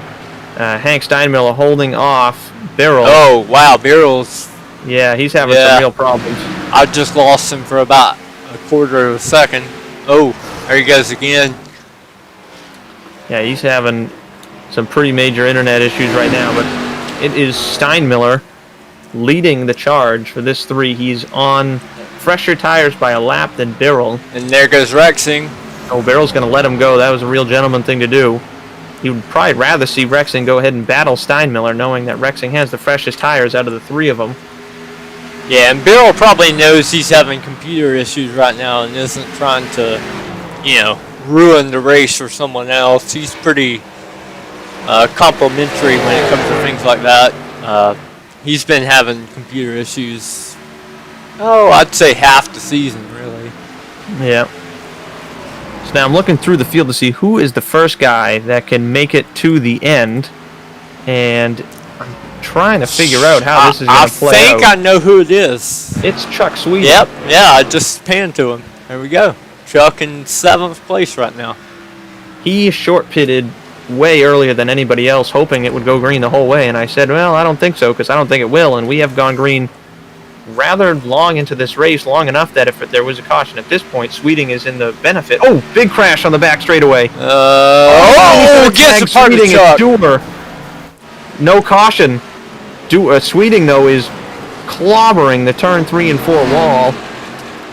Hank Steinmiller holding off Beryl. Oh, wow, Beryl's. Yeah, he's having some real problems. I just lost him for about a quarter of a second. Oh, there he goes again. Yeah, he's having some pretty major internet issues right now, but it is Steinmiller leading the charge for this 3. He's on fresher tires by a lap than Beryl. And there goes Rexing. Oh, Beryl's going to let him go. That was a real gentleman thing to do. He would probably rather see Rexing go ahead and battle Steinmiller, knowing that Rexing has the freshest tires out of the 3 of them. Yeah, and Beryl probably knows he's having computer issues right now and isn't trying to, ruin the race for someone else. He's pretty complimentary when it comes to things like that. He's been having computer issues, I'd say half the season, really. Yeah. So now I'm looking through the field to see who is the first guy that can make it to the end, and I'm trying to figure out how this is going to play out. I think I know who it is. It's Chuck Sweet. Yep, yeah, I just panned to him. There we go. Chuck in 7th place right now. He short pitted way earlier than anybody else, hoping it would go green the whole way, and I said, well, I don't think so, because I don't think it will, and we have gone green rather long into this race, long enough that if there was a caution at this point, Sweeting is in the benefit. Oh, big crash on the back straightaway. Gets a part of Chuck. Dewar. No caution. Sweeting, though, is clobbering the turn 3 and 4 wall.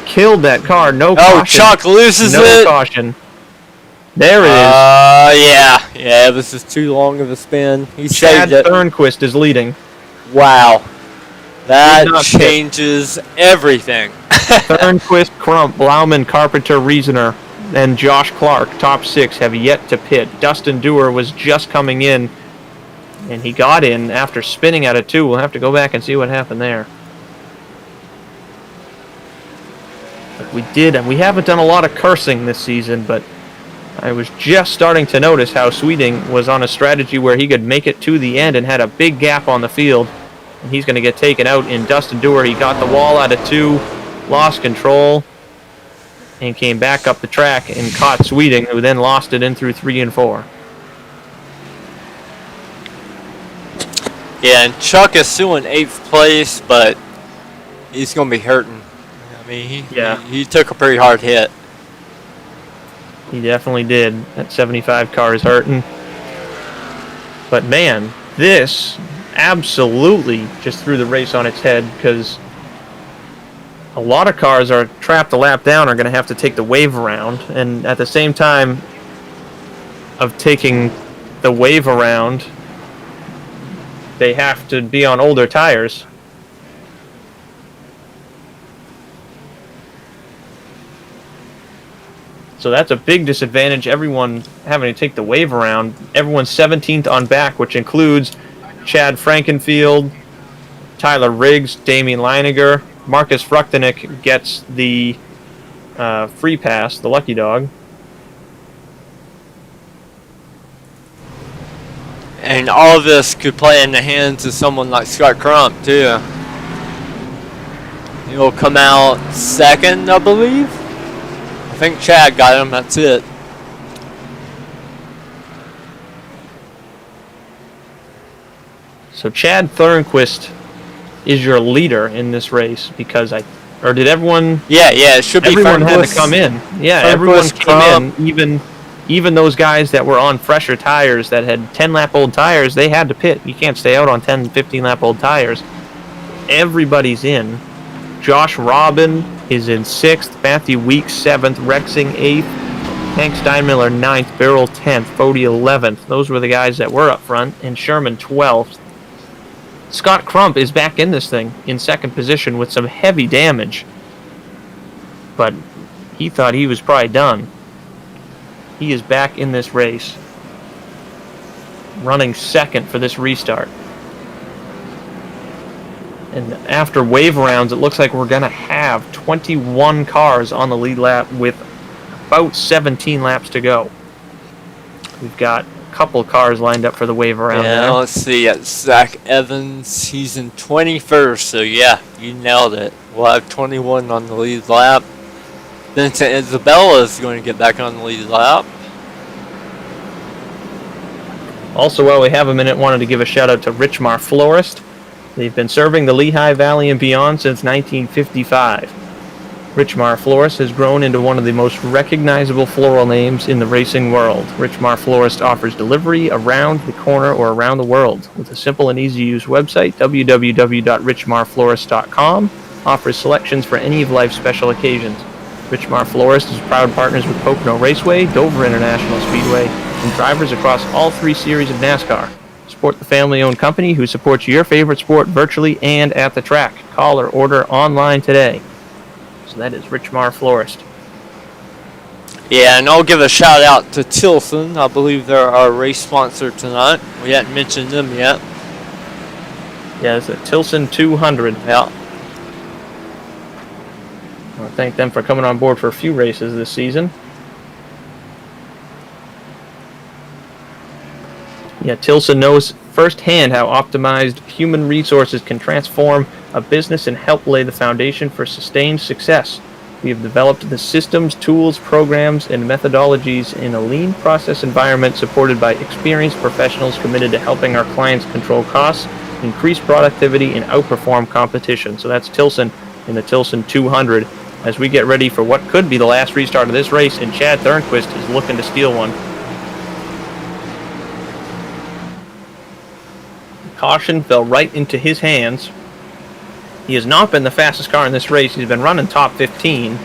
Killed that car. No caution. Oh, Chuck loses it. No caution. There it is. Yeah, this is too long of a spin. He Chad saved it. Thornquist is leading. Wow. That changes everything. Thornquist, Crump, Blauman, Carpenter, Reasoner, and Josh Clark, top 6, have yet to pit. Dustin Dewar was just coming in, and he got in after spinning out of 2. We'll have to go back and see what happened there. But we haven't done a lot of cursing this season, but I was just starting to notice how Sweeting was on a strategy where he could make it to the end and had a big gap on the field. And he's going to get taken out in Dustin Dewar. He got the wall out of 2, lost control, and came back up the track and caught Sweeting, who then lost it in through 3 and 4. Yeah, and Chuck is still in 8th place, but he's going to be hurting. I mean, he took a pretty hard hit. He definitely did. That 75 car is hurting. But man, this absolutely just threw the race on its head, because a lot of cars are trapped a lap down are going to have to take the wave around, and at the same time of taking the wave around, they have to be on older tires. So that's a big disadvantage. Everyone having to take the wave around. Everyone's 17th on back, which includes Chad Frankenfield, Tyler Riggs, Damien Leiniger. Marcus Fruchtenick gets the free pass, the lucky dog. And all of this could play in the hands of someone like Scott Crump, too. He'll come out 2nd, I believe. I think Chad got him, that's it. So Chad Thornquist is your leader in this race, because did everyone? Yeah, it should be. Everyone had to come in. Yeah, everyone came in. Even those guys that were on fresher tires that had 10-lap-old tires, they had to pit. You can't stay out on 10, 15-lap-old tires. Everybody's in. Josh Robin is in 6th, Matthew Weeks 7th, Rexing 8th, Hank Steinmiller 9th, Beryl 10th, Fody 11th. Those were the guys that were up front, and Sherman 12th. Scott Crump is back in this thing in second position with some heavy damage. But he thought he was probably done. He is back in this race, running second for this restart. And after wave rounds, it looks like we're going to have 21 cars on the lead lap with about 17 laps to go. We've got a couple cars lined up for the wave round. Yeah, there. let's see. It's Zach Evans. He's in 21st, so yeah, you nailed it. We'll have 21 on the lead lap. Vincent Isabella is going to get back on the lead lap. Also, while we have a minute, wanted to give a shout out to Richmar Florist. They've been serving the Lehigh Valley and beyond since 1955. Richmar Florist has grown into one of the most recognizable floral names in the racing world. Richmar Florist offers delivery around the corner or around the world. With a simple and easy-to-use website, www.richmarflorist.com offers selections for any of life's special occasions. Richmar Florist is proud partners with Pocono Raceway, Dover International Speedway, and drivers across all 3 series of NASCAR. Support the family-owned company who supports your favorite sport virtually and at the track. Call or order online today. So that is Richmar Florist. Yeah, and I'll give a shout out to Tilson. I believe they're our race sponsor tonight. We hadn't mentioned them yet. Yeah, it's a Tilson 200. Yeah. I want to thank them for coming on board for a few races this season. Yeah, Tilson knows firsthand how optimized human resources can transform a business and help lay the foundation for sustained success. We have developed the systems, tools, programs, and methodologies in a lean process environment supported by experienced professionals committed to helping our clients control costs, increase productivity, and outperform competition. So that's Tilson in the Tilson 200 as we get ready for what could be the last restart of this race, and Chad Thornquist is looking to steal one. Caution fell right into his hands. He has not been the fastest car in this race. He's been running top 15.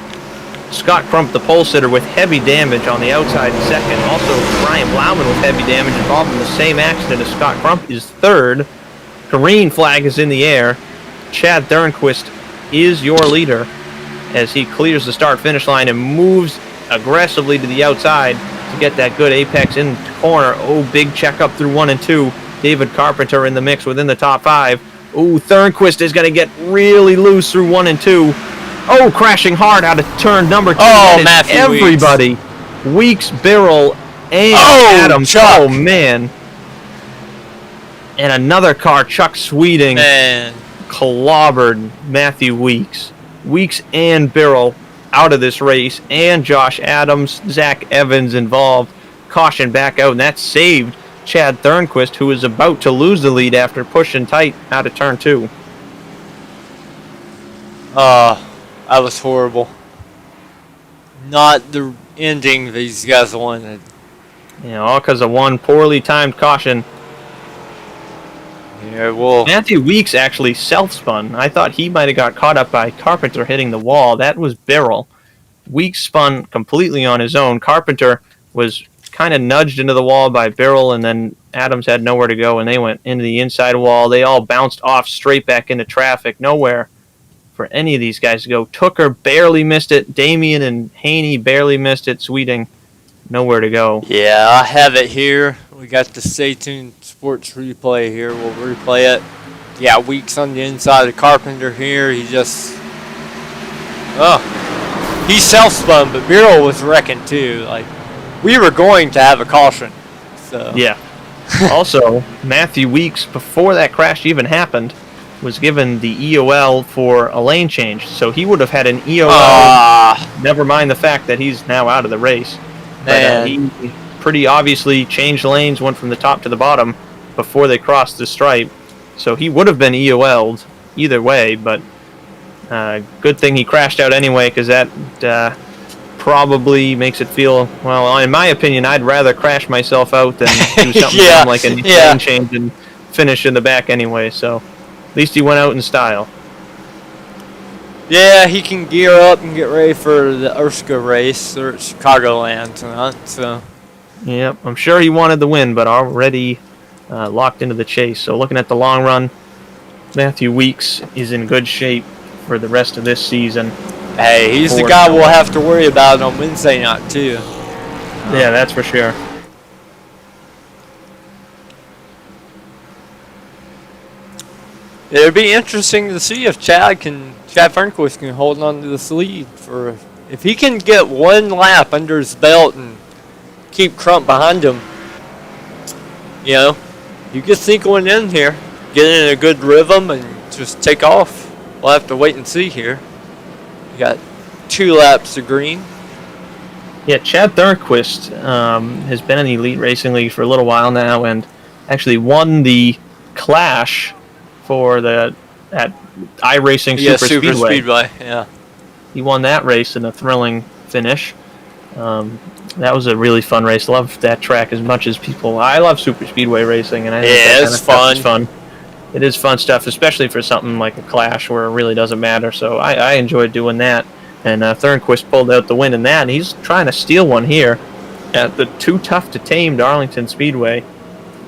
Scott Crump, the pole sitter, with heavy damage on the outside in second. Also, Brian Blauman with heavy damage involved in the same accident as Scott Crump is third. Green flag is in the air. Chad Thornquist is your leader as he clears the start-finish line and moves aggressively to the outside to get that good apex in the corner. Oh, big checkup through 1 and 2. David Carpenter in the mix within the top 5. Ooh, Thornquist is going to get really loose through 1 and 2. Oh, crashing hard out of turn number 2. Oh, Matthew everybody. Weeks, Birrell, and Adams. Chuck. Oh, man. And another car, Chuck Sweeting, Man. clobbered Matthew Weeks. Weeks and Birrell out of this race, and Josh Adams, Zach Evans involved. Caution back out, and that saved Chad Thornquist, who is about to lose the lead after pushing tight out of turn 2. That was horrible. Not the ending these guys wanted. You know, all because of one poorly timed caution. Yeah, well, Matthew Weeks actually self-spun. I thought he might have got caught up by Carpenter hitting the wall. That was Birrell. Weeks spun completely on his own. Carpenter was kind of nudged into the wall by Birrell, and then Adams had nowhere to go, and they went into the inside wall. They all bounced off straight back into traffic. Nowhere for any of these guys to go. Tooker barely missed it. Damian and Haney barely missed it. Sweeting, nowhere to go. yeah, I have it here. We got the Stay Tuned Sports replay here. We'll replay it. Yeah, Weeks on the inside of Carpenter here. He just... he self-spun, but Birrell was wrecking too. Like, we were going to have a caution. So Yeah. Also, Matthew Weeks, before that crash even happened, was given the EOL for a lane change. So he would have had an EOL, never mind the fact that he's now out of the race. But, he pretty obviously changed lanes, went from the top to the bottom before they crossed the stripe. So he would have been EOL'd either way, but good thing he crashed out anyway, because that probably makes it feel, well, in my opinion, I'd rather crash myself out than do something dumb like a lane change and finish in the back anyway. So at least he went out in style. Yeah, he can gear up and get ready for the Erskine race or at Chicagoland tonight. So Yep, I'm sure he wanted the win, but already locked into the chase. So looking at the long run, Matthew Weeks is in good shape for the rest of this season. Hey, he's the guy we'll have to worry about on Wednesday night, too. Yeah, that's for sure. It'd be interesting to see if Chad Fernquist can hold on to this lead. If he can get one lap under his belt and keep Crump behind him, you get sneak one in here, get in a good rhythm, and just take off. We'll have to wait and see here. You got 2 laps to green. Yeah, Chad Thornquist has been in the Elite Racing League for a little while now, and actually won the Clash for at iRacing Super Speedway. Yeah. He won that race in a thrilling finish. That was a really fun race. Love that track as much as people. I love super speedway racing, and I think that it's fun. Is fun. It is fun stuff, especially for something like a Clash where it really doesn't matter. So I enjoyed doing that. And Thornquist pulled out the win in that, and he's trying to steal one here at the Too Tough to Tame Darlington Speedway.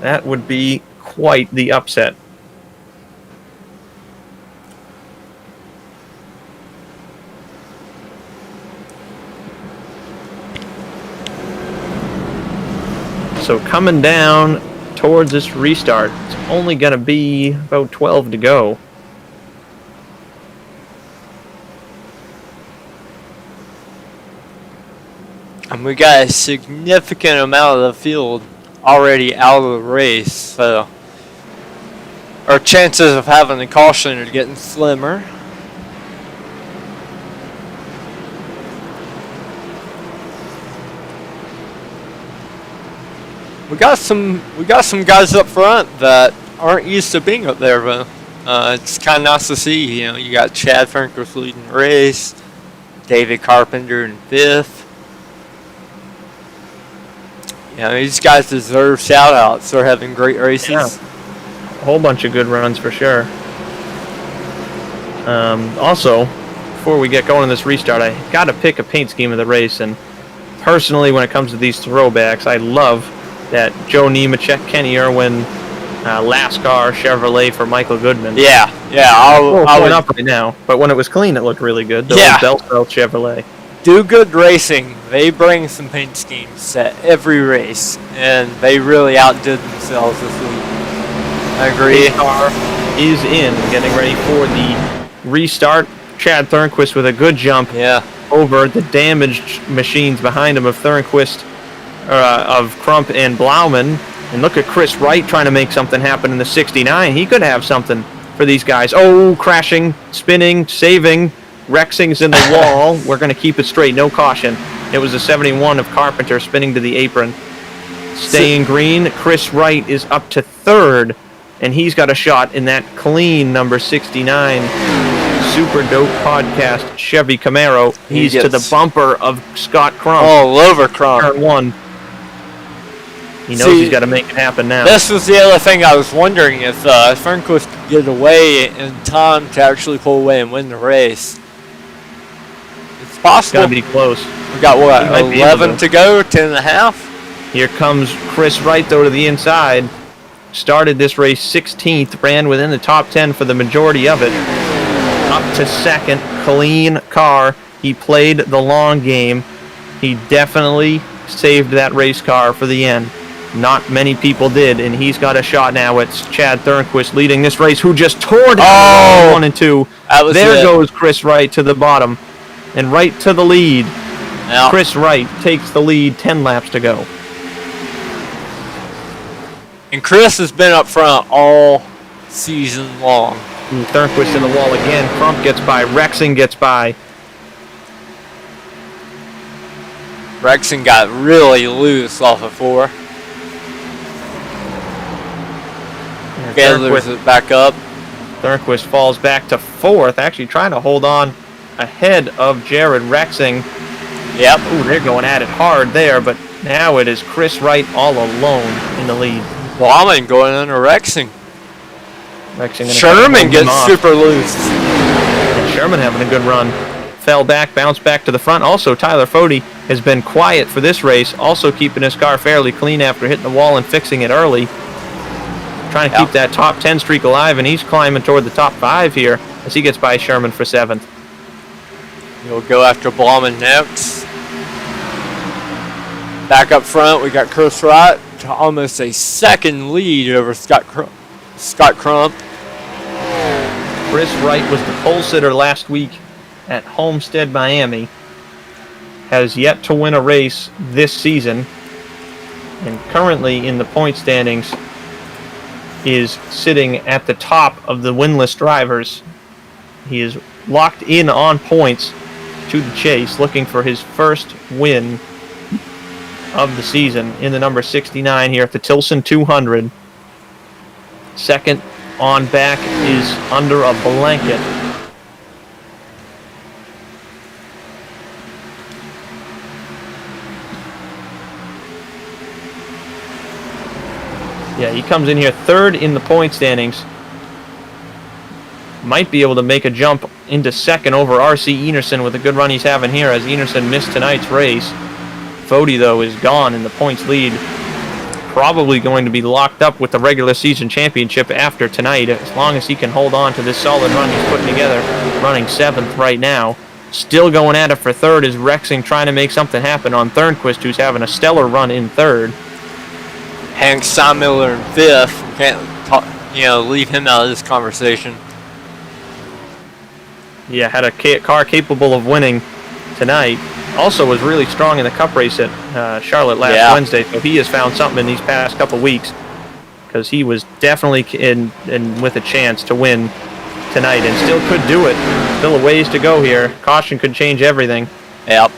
That would be quite the upset. So coming down towards this restart, it's only going to be about 12 to go. And we got a significant amount of the field already out of the race, so our chances of having a caution are getting slimmer. We got some guys up front that aren't used to being up there, but it's kind of nice to see. You got Chad Fernquist leading the race, David Carpenter in 5th. These guys deserve shout-outs. They're having great races. Yeah. A whole bunch of good runs for sure. Also, before we get going in this restart, I got to pick a paint scheme of the race. And personally, when it comes to these throwbacks, I love that Joe Nemechek, Kenny Irwin, Lascar Chevrolet for Michael Goodman. Yeah. I went up right now, but when it was clean, it looked really good. The Belt Chevrolet. Do Good Racing, they bring some paint schemes to every race, and they really outdid themselves this week. I agree. The car is in, getting ready for the restart. Chad Thornquist with a good jump over the damaged machines behind him of Thornquist, of Crump and Blauman. And look at Chris Wright trying to make something happen in the 69. He could have something for these guys. Oh, crashing, spinning, saving. Rexing's in the wall. We're going to keep it straight. No caution. It was a 71 of Carpenter spinning to the apron. Staying green. Chris Wright is up to 3rd, and he's got a shot in that clean number 69 Super Dope Podcast Chevy Camaro. He's to the bumper of Scott Crump. All over Crump. Turn 1. He knows he's got to make it happen now. This was the other thing I was wondering, if Fernquist could get away in time to actually pull away and win the race. It's possible. It's got to be close. We got, 11 to go, 10 and a half? Here comes Chris Wright, though, to the inside. Started this race 16th, ran within the top 10 for the majority of it. Up to 2nd, clean car. He played the long game. He definitely saved that race car for the end. Not many people did, and he's got a shot now. It's Chad Thornquist leading this race, who just tore down 1 and 2. There goes Chris Wright to the bottom, and right to the lead. Yep. Chris Wright takes the lead, 10 laps to go. And Chris has been up front all season long. And Thornquist in the wall again. Crump gets by. Rexing gets by. Rexing got really loose off of 4. Gathers it back up. Thornquist falls back to 4th, actually trying to hold on ahead of Jared Rexing. Yep. Ooh, they're going at it hard there, but now it is Chris Wright all alone in the lead. Blauman going under Rexing. Sherman gets super loose. And Sherman having a good run. Fell back, bounced back to the front. Also, Tyler Fody has been quiet for this race, also keeping his car fairly clean after hitting the wall and fixing it early. trying to keep that top 10 streak alive, and he's climbing toward the top 5 here as he gets by Sherman for 7th. He'll go after Blauman next. Back up front, we got Chris Wright to almost a second lead over Scott Crump. Chris Wright was the pole sitter last week at Homestead, Miami. Has yet to win a race this season, and currently in the point standings is sitting at the top of the winless drivers. He is locked in on points to the chase, looking for his first win of the season in the number 69 here at the Tilson 200. Second on back is under a blanket. Yeah, he comes in here third in the point standings. Might be able to make a jump into second over R.C. Enerson with a good run he's having here, as Enerson missed tonight's race. Fody, though, is gone in the points lead. Probably going to be locked up with the regular season championship after tonight, as long as he can hold on to this solid run he's putting together, running 7th right now. Still going at it for third is Rexing, trying to make something happen on Thornquist, who's having a stellar run in third. Hank Steinmiller in 5th. Can't leave him out of this conversation. Yeah, had a car capable of winning tonight. Also was really strong in the Cup race at Charlotte last Wednesday, so he has found something in these past couple weeks, because he was definitely in with a chance to win tonight, and still could do it. Still a ways to go here. Caution could change everything. Yep.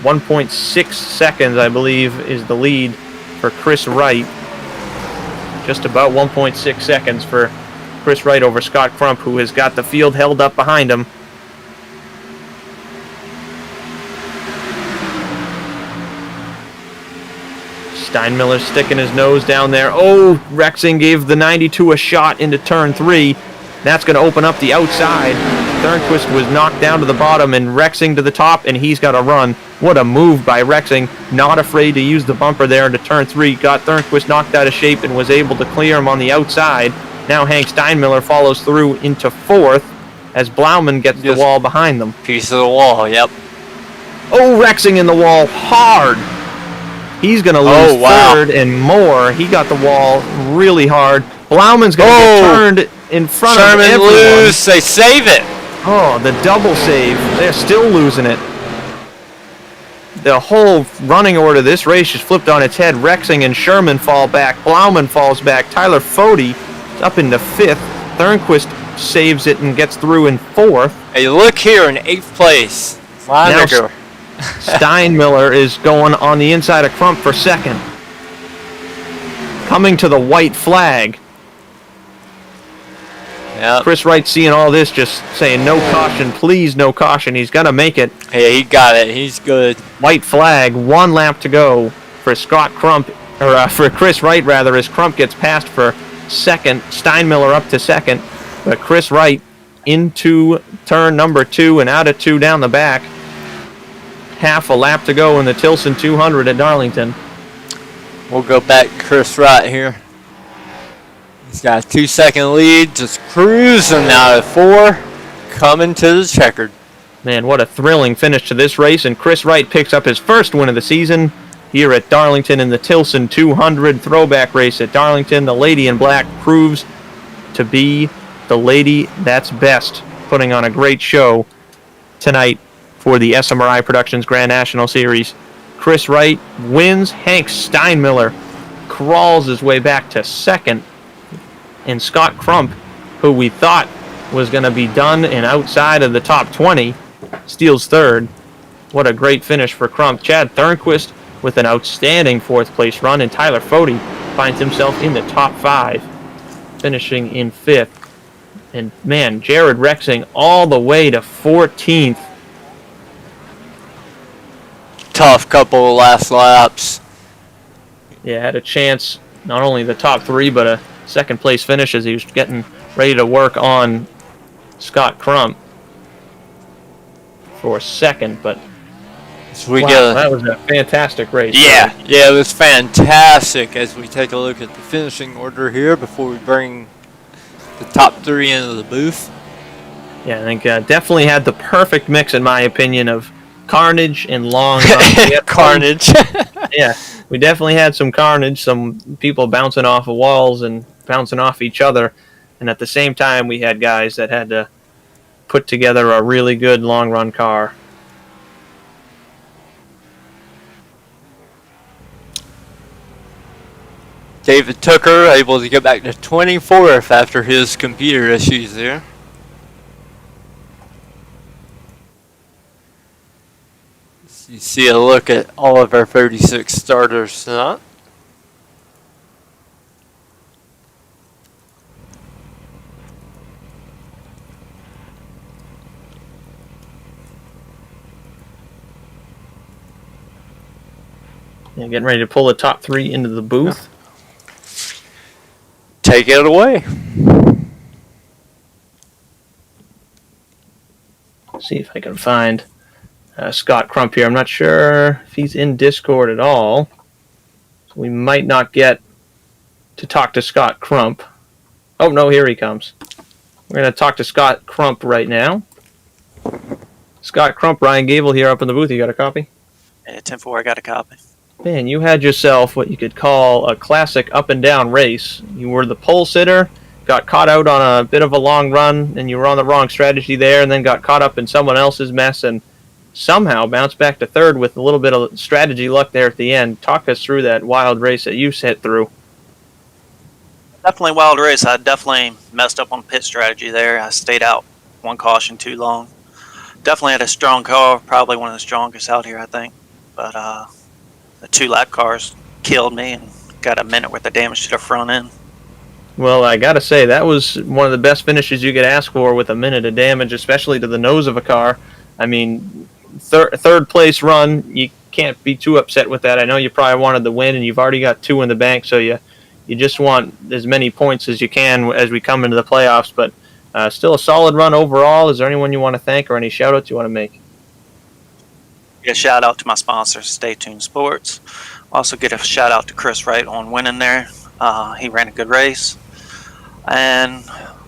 1.6 seconds, I believe, is the lead for Chris Wright. Just about 1.6 seconds for Chris Wright over Scott Crump, who has got the field held up behind him. Steinmiller sticking his nose down there. Oh, Rexing gave the 92 a shot into turn 3. That's going to open up the outside. Thornquist was knocked down to the bottom, and Rexing to the top, and he's got a run. What a move by Rexing. Not afraid to use the bumper there into turn 3. Got Thornquist knocked out of shape and was able to clear him on the outside. Now Hank Steinmiller follows through into 4th as Blauman gets the wall behind them. Piece of the wall, yep. Oh, Rexing in the wall hard. He's going to lose third and more. He got the wall really hard. Blauman's going to get turned in front of everyone. Sherman lose. They save it. Oh, the double save. They're still losing it. The whole running order of this race just flipped on its head. Rexing and Sherman fall back. Blauman falls back. Tyler Fody is up into 5th. Thornquist saves it and gets through in 4th. Hey, look here in 8th place. Linebacker. Steinmiller is going on the inside of Crump for 2nd. Coming to the white flag. Yep. Chris Wright seeing all this, just saying no caution, please no caution. He's going to make it. Hey, he got it. He's good. White flag, 1 lap to go for Scott Crump, or for Chris Wright rather, as Crump gets passed for 2nd. Steinmiller up to 2nd, but Chris Wright into turn number 2 and out of 2 down the back. Half a lap to go in the Tilson 200 at Darlington. We'll go back to Chris Wright here. He's got a 2-second lead, just cruising out of 4, coming to the checkered. Man, what a thrilling finish to this race, and Chris Wright picks up his first win of the season here at Darlington in the Tilson 200 throwback race at Darlington. The lady in black proves to be the lady that's best, putting on a great show tonight for the SMRI Productions Grand National Series. Chris Wright wins. Hank Steinmiller crawls his way back to 2nd. And Scott Crump, who we thought was going to be done and outside of the top 20, steals 3rd. What a great finish for Crump. Chad Thornquist with an outstanding 4th place run, and Tyler Fody finds himself in the top 5, finishing in 5th. And man, Jared Rexing all the way to 14th. Tough couple of last laps. Yeah, had a chance, not only the top 3, but a 2nd place finish as he was getting ready to work on Scott Crump for 2nd, but So we Wow, that was a fantastic race. yeah, it was fantastic. As we take a look at the finishing order here before we bring the top 3 into the booth. Yeah, I think definitely had the perfect mix, in my opinion, of carnage and long runs. Carnage. Yeah, we definitely had some carnage, some people bouncing off of walls and bouncing off each other. And at the same time, we had guys that had to put together a really good long run car. David Tucker able to get back to 24th after his computer issues there. So you see a look at all of our 36 starters tonight. Yeah, getting ready to pull the top 3 into the booth. Take it away. See if I can find Scott Crump here. I'm not sure if he's in Discord at all. So we might not get to talk to Scott Crump. Oh, no, here he comes. We're going to talk to Scott Crump right now. Scott Crump, Ryan Gable here up in the booth. You got a copy? Yeah, 10-4, I got a copy. Man, you had yourself what you could call a classic up and down race. You were the pole sitter, got caught out on a bit of a long run, and you were on the wrong strategy there, and then got caught up in someone else's mess, and somehow bounced back to third with a little bit of strategy luck there at the end. Talk us through that wild race that you set through. Definitely wild race. I definitely messed up on pit strategy there. I stayed out one caution too long. Definitely had a strong car, probably one of the strongest out here, I think. But the 2 lap cars killed me and got a minute worth of damage to the front end. Well, I got to say, that was one of the best finishes you could ask for with a minute of damage, especially to the nose of a car. I mean, third place run, you can't be too upset with that. I know you probably wanted the win, and you've already got 2 in the bank, so you just want as many points as you can as we come into the playoffs. But still a solid run overall. Is there anyone you want to thank or any shout-outs you want to make? Get a shout out to my sponsor, Stay Tuned Sports. Also get a shout out to Chris Wright on winning there. He ran a good race. And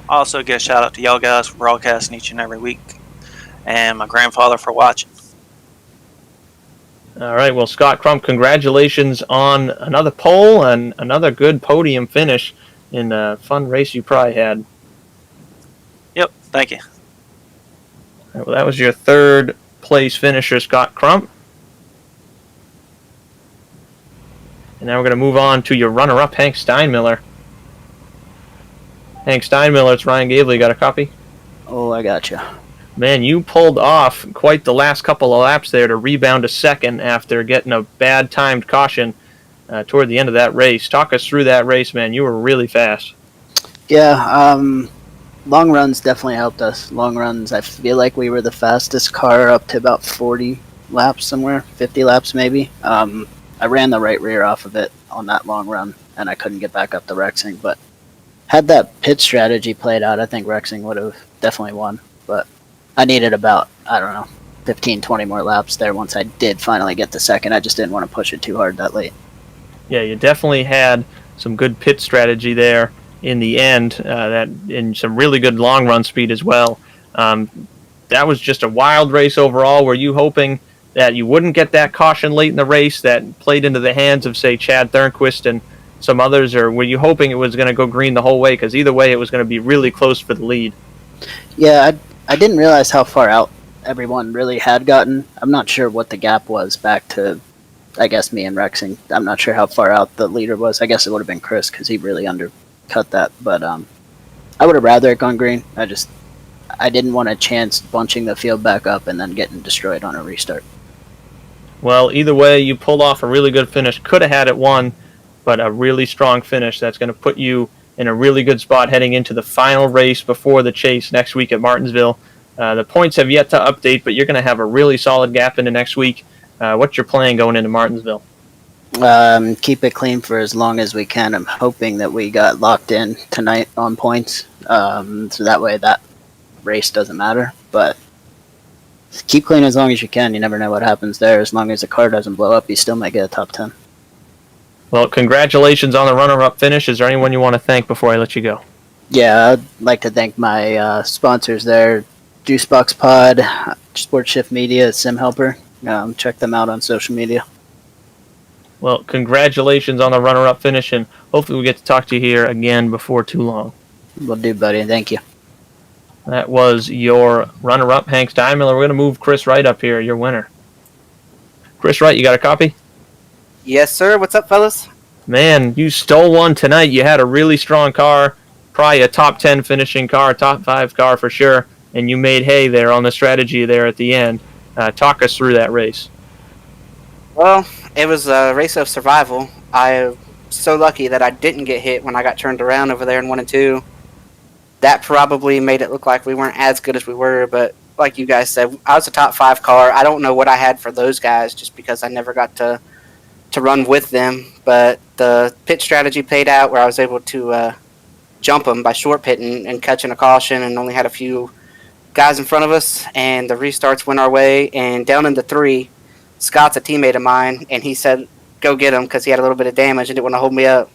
also get a shout out to y'all guys for broadcasting each and every week. And my grandfather for watching. All right, well, Scott Crump, congratulations on another pole and another good podium finish in a fun race you probably had. Yep, thank you. All right, well, that was your 3rd place finisher, Scott Crump. And now we're going to move on to your runner-up, Hank Steinmiller. Hank Steinmiller, it's Ryan Gable. You got a copy? Oh, I got you. Man, you pulled off quite the last couple of laps there to rebound to 2nd after getting a bad timed caution toward the end of that race. Talk us through that race, man. You were really fast. Yeah, long runs definitely helped us. Long runs, I feel like we were the fastest car up to about 40 laps somewhere, 50 laps maybe. I ran the right rear off of it on that long run, and I couldn't get back up to Rexing. But had that pit strategy played out, I think Rexing would have definitely won. But I needed about, 15, 20 more laps there once I did finally get to 2nd. I just didn't want to push it too hard that late. Yeah, you definitely had some good pit strategy there in the end, that in some really good long run speed as well. That was just a wild race overall. Were you hoping that you wouldn't get that caution late in the race that played into the hands of, say, Chad Thornquist and some others, or were you hoping it was going to go green the whole way? Because either way, it was going to be really close for the lead. Yeah, I didn't realize how far out everyone really had gotten. I'm not sure what the gap was back to, I guess, me and Rexing. I'm not sure how far out the leader was. I guess it would have been Chris because he really undercut that. But I would have rather it gone green. I didn't want a chance bunching the field back up and then getting destroyed on a restart. Well, either way, you pulled off a really good finish. Could have had it won, but a really strong finish that's going to put you in a really good spot heading into the final race before the chase next week at Martinsville. The points have yet to update, but you're going to have a really solid gap into next week. What's your plan going into Martinsville? Keep it clean for as long as we can. I'm hoping that we got locked in tonight on points, so that way that race doesn't matter. But keep clean as long as you can. You never know what happens there. As long as the car doesn't blow up, you still might get a top 10. Well, congratulations on the runner-up finish. Is there anyone you want to thank before I let you go? Yeah, I'd like to thank my sponsors there, Juicebox Pod, Sports Shift Media, Sim Helper. Check them out on social media. Well, congratulations on the runner-up finish, and hopefully we get to talk to you here again before too long. Will do, buddy. Thank you. That was your runner-up, Hank Steinmiller. We're going to move Chris Wright up here, your winner. Chris Wright, you got a copy? Yes, sir. What's up, fellas? Man, you stole one tonight. You had a really strong car, probably a top 10 finishing car, top 5 car for sure, and you made hay there on the strategy there at the end. Talk us through that race. Well, it was a race of survival. I'm so lucky that I didn't get hit when I got turned around over there in 1 and 2. That probably made it look like we weren't as good as we were, but like you guys said, I was a top 5 car. I don't know what I had for those guys just because I never got to run with them, but the pit strategy paid out where I was able to jump them by short pitting and catching a caution and only had a few guys in front of us, and the restarts went our way, and down into 3, Scott's a teammate of mine, and he said, go get him because he had a little bit of damage and didn't want to hold me up.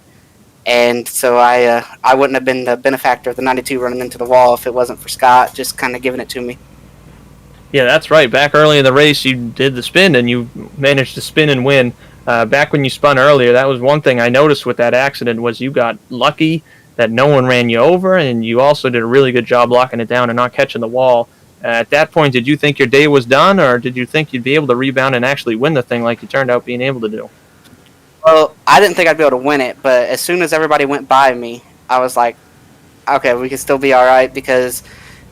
And so I wouldn't have been the benefactor of the 92 running into the wall if it wasn't for Scott just kind of giving it to me. Yeah, that's right. Back early in the race, you did the spin, and you managed to spin and win. Back when you spun earlier, that was one thing I noticed with that accident was you got lucky that no one ran you over, and you also did a really good job locking it down and not catching the wall. At that point, did you think your day was done, or did you think you'd be able to rebound and actually win the thing like you turned out being able to do? Well, I didn't think I'd be able to win it, but as soon as everybody went by me, I was like, okay, we can still be all right because,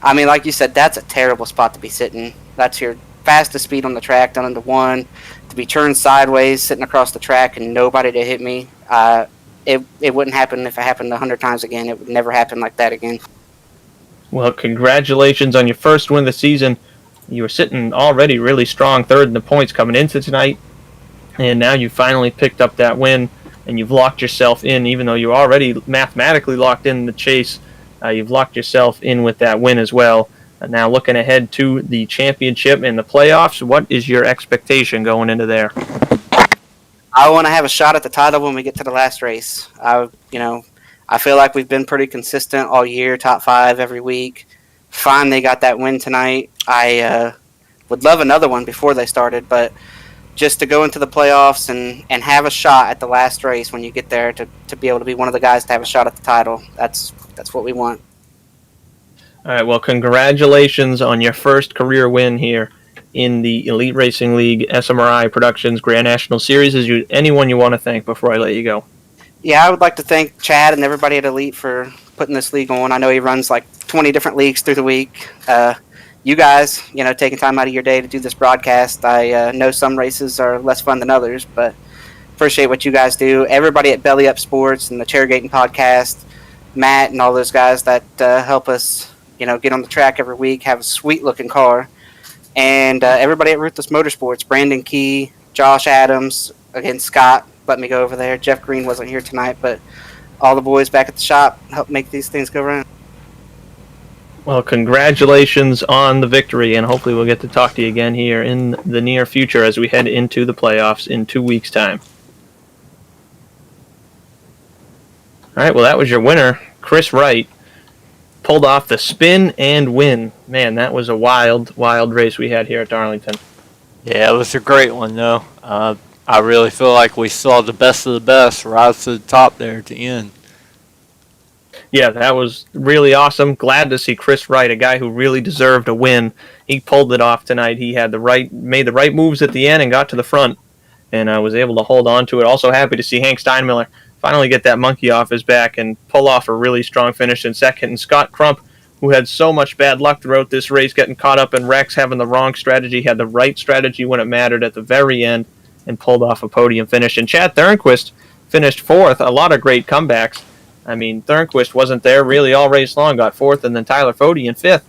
I mean, like you said, that's a terrible spot to be sitting. That's your fastest speed on the track, down into 1. To be turned sideways, sitting across the track, and nobody to hit me, it wouldn't happen if it happened 100 times again. It would never happen like that again. Well, congratulations on your first win of the season. You were sitting already really strong, third in the points coming into tonight. And now you finally picked up that win, and you've locked yourself in, even though you already mathematically locked in the chase. You've locked yourself in with that win as well. Now looking ahead to the championship and the playoffs, what is your expectation going into there? I want to have a shot at the title when we get to the last race. I feel like we've been pretty consistent all year, top 5 every week. Finally got that win tonight. I would love another one before they started, but just to go into the playoffs and have a shot at the last race when you get there to be able to be one of the guys to have a shot at the title. That's what we want. All right, well, congratulations on your first career win here in the Elite Racing League SMRI Productions Grand National Series. Is there anyone you want to thank before I let you go? Yeah, I would like to thank Chad and everybody at Elite for putting this league on. I know he runs like 20 different leagues through the week. You guys, taking time out of your day to do this broadcast. I know some races are less fun than others, but appreciate what you guys do. Everybody at Belly Up Sports and the Chairgating podcast, Matt and all those guys that help us, get on the track every week, have a sweet-looking car. And everybody at Ruthless Motorsports, Brandon Key, Josh Adams, again, Scott let me go over there. Jeff Green wasn't here tonight, but all the boys back at the shop help make these things go around. Well, congratulations on the victory, and hopefully we'll get to talk to you again here in the near future as we head into the playoffs in 2 weeks' time. All right, well, that was your winner, Chris Wright. Pulled off the spin and win. Man, that was a wild, wild race we had here at Darlington. Yeah, it was a great one, though. I really feel like we saw the best of the best rise to the top there at the end. Yeah, that was really awesome. Glad to see Chris Wright, a guy who really deserved a win. He pulled it off tonight. He had made the right moves at the end and got to the front, and was able to hold on to it. Also happy to see Hank Steinmiller finally get that monkey off his back and pull off a really strong finish in second. And Scott Crump, who had so much bad luck throughout this race, getting caught up in wrecks, having the wrong strategy, had the right strategy when it mattered at the very end, and pulled off a podium finish. And Chad Thornquist finished fourth. A lot of great comebacks. I mean, Thornquist wasn't there really all race long, got fourth, and then Tyler Fode in fifth,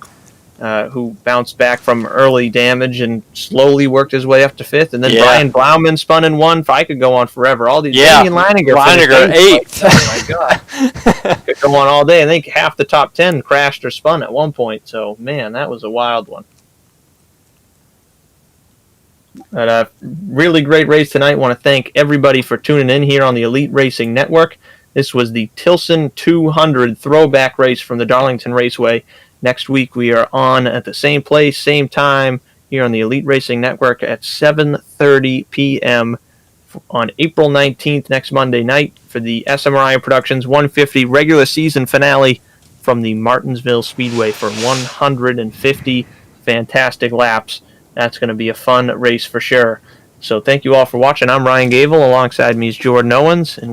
who bounced back from early damage and slowly worked his way up to fifth. And then Brian Blauman spun in one. I could go on forever. All these Leininger eighth. Oh my god, could go on all day. I think half the top 10 crashed or spun at one point. So man, that was a wild one. But a really great race tonight. Want to thank everybody for tuning in here on the Elite Racing Network. This was the Tilson 200 throwback race from the Darlington Raceway. Next week we are on at the same place, same time here on the Elite Racing Network at 7:30 p.m. on April 19th, next Monday night, for the SMRI Productions 150 regular season finale from the Martinsville Speedway for 150 fantastic laps. That's going to be a fun race for sure. So thank you all for watching. I'm Ryan Gable. Alongside me is Jordan Owens, and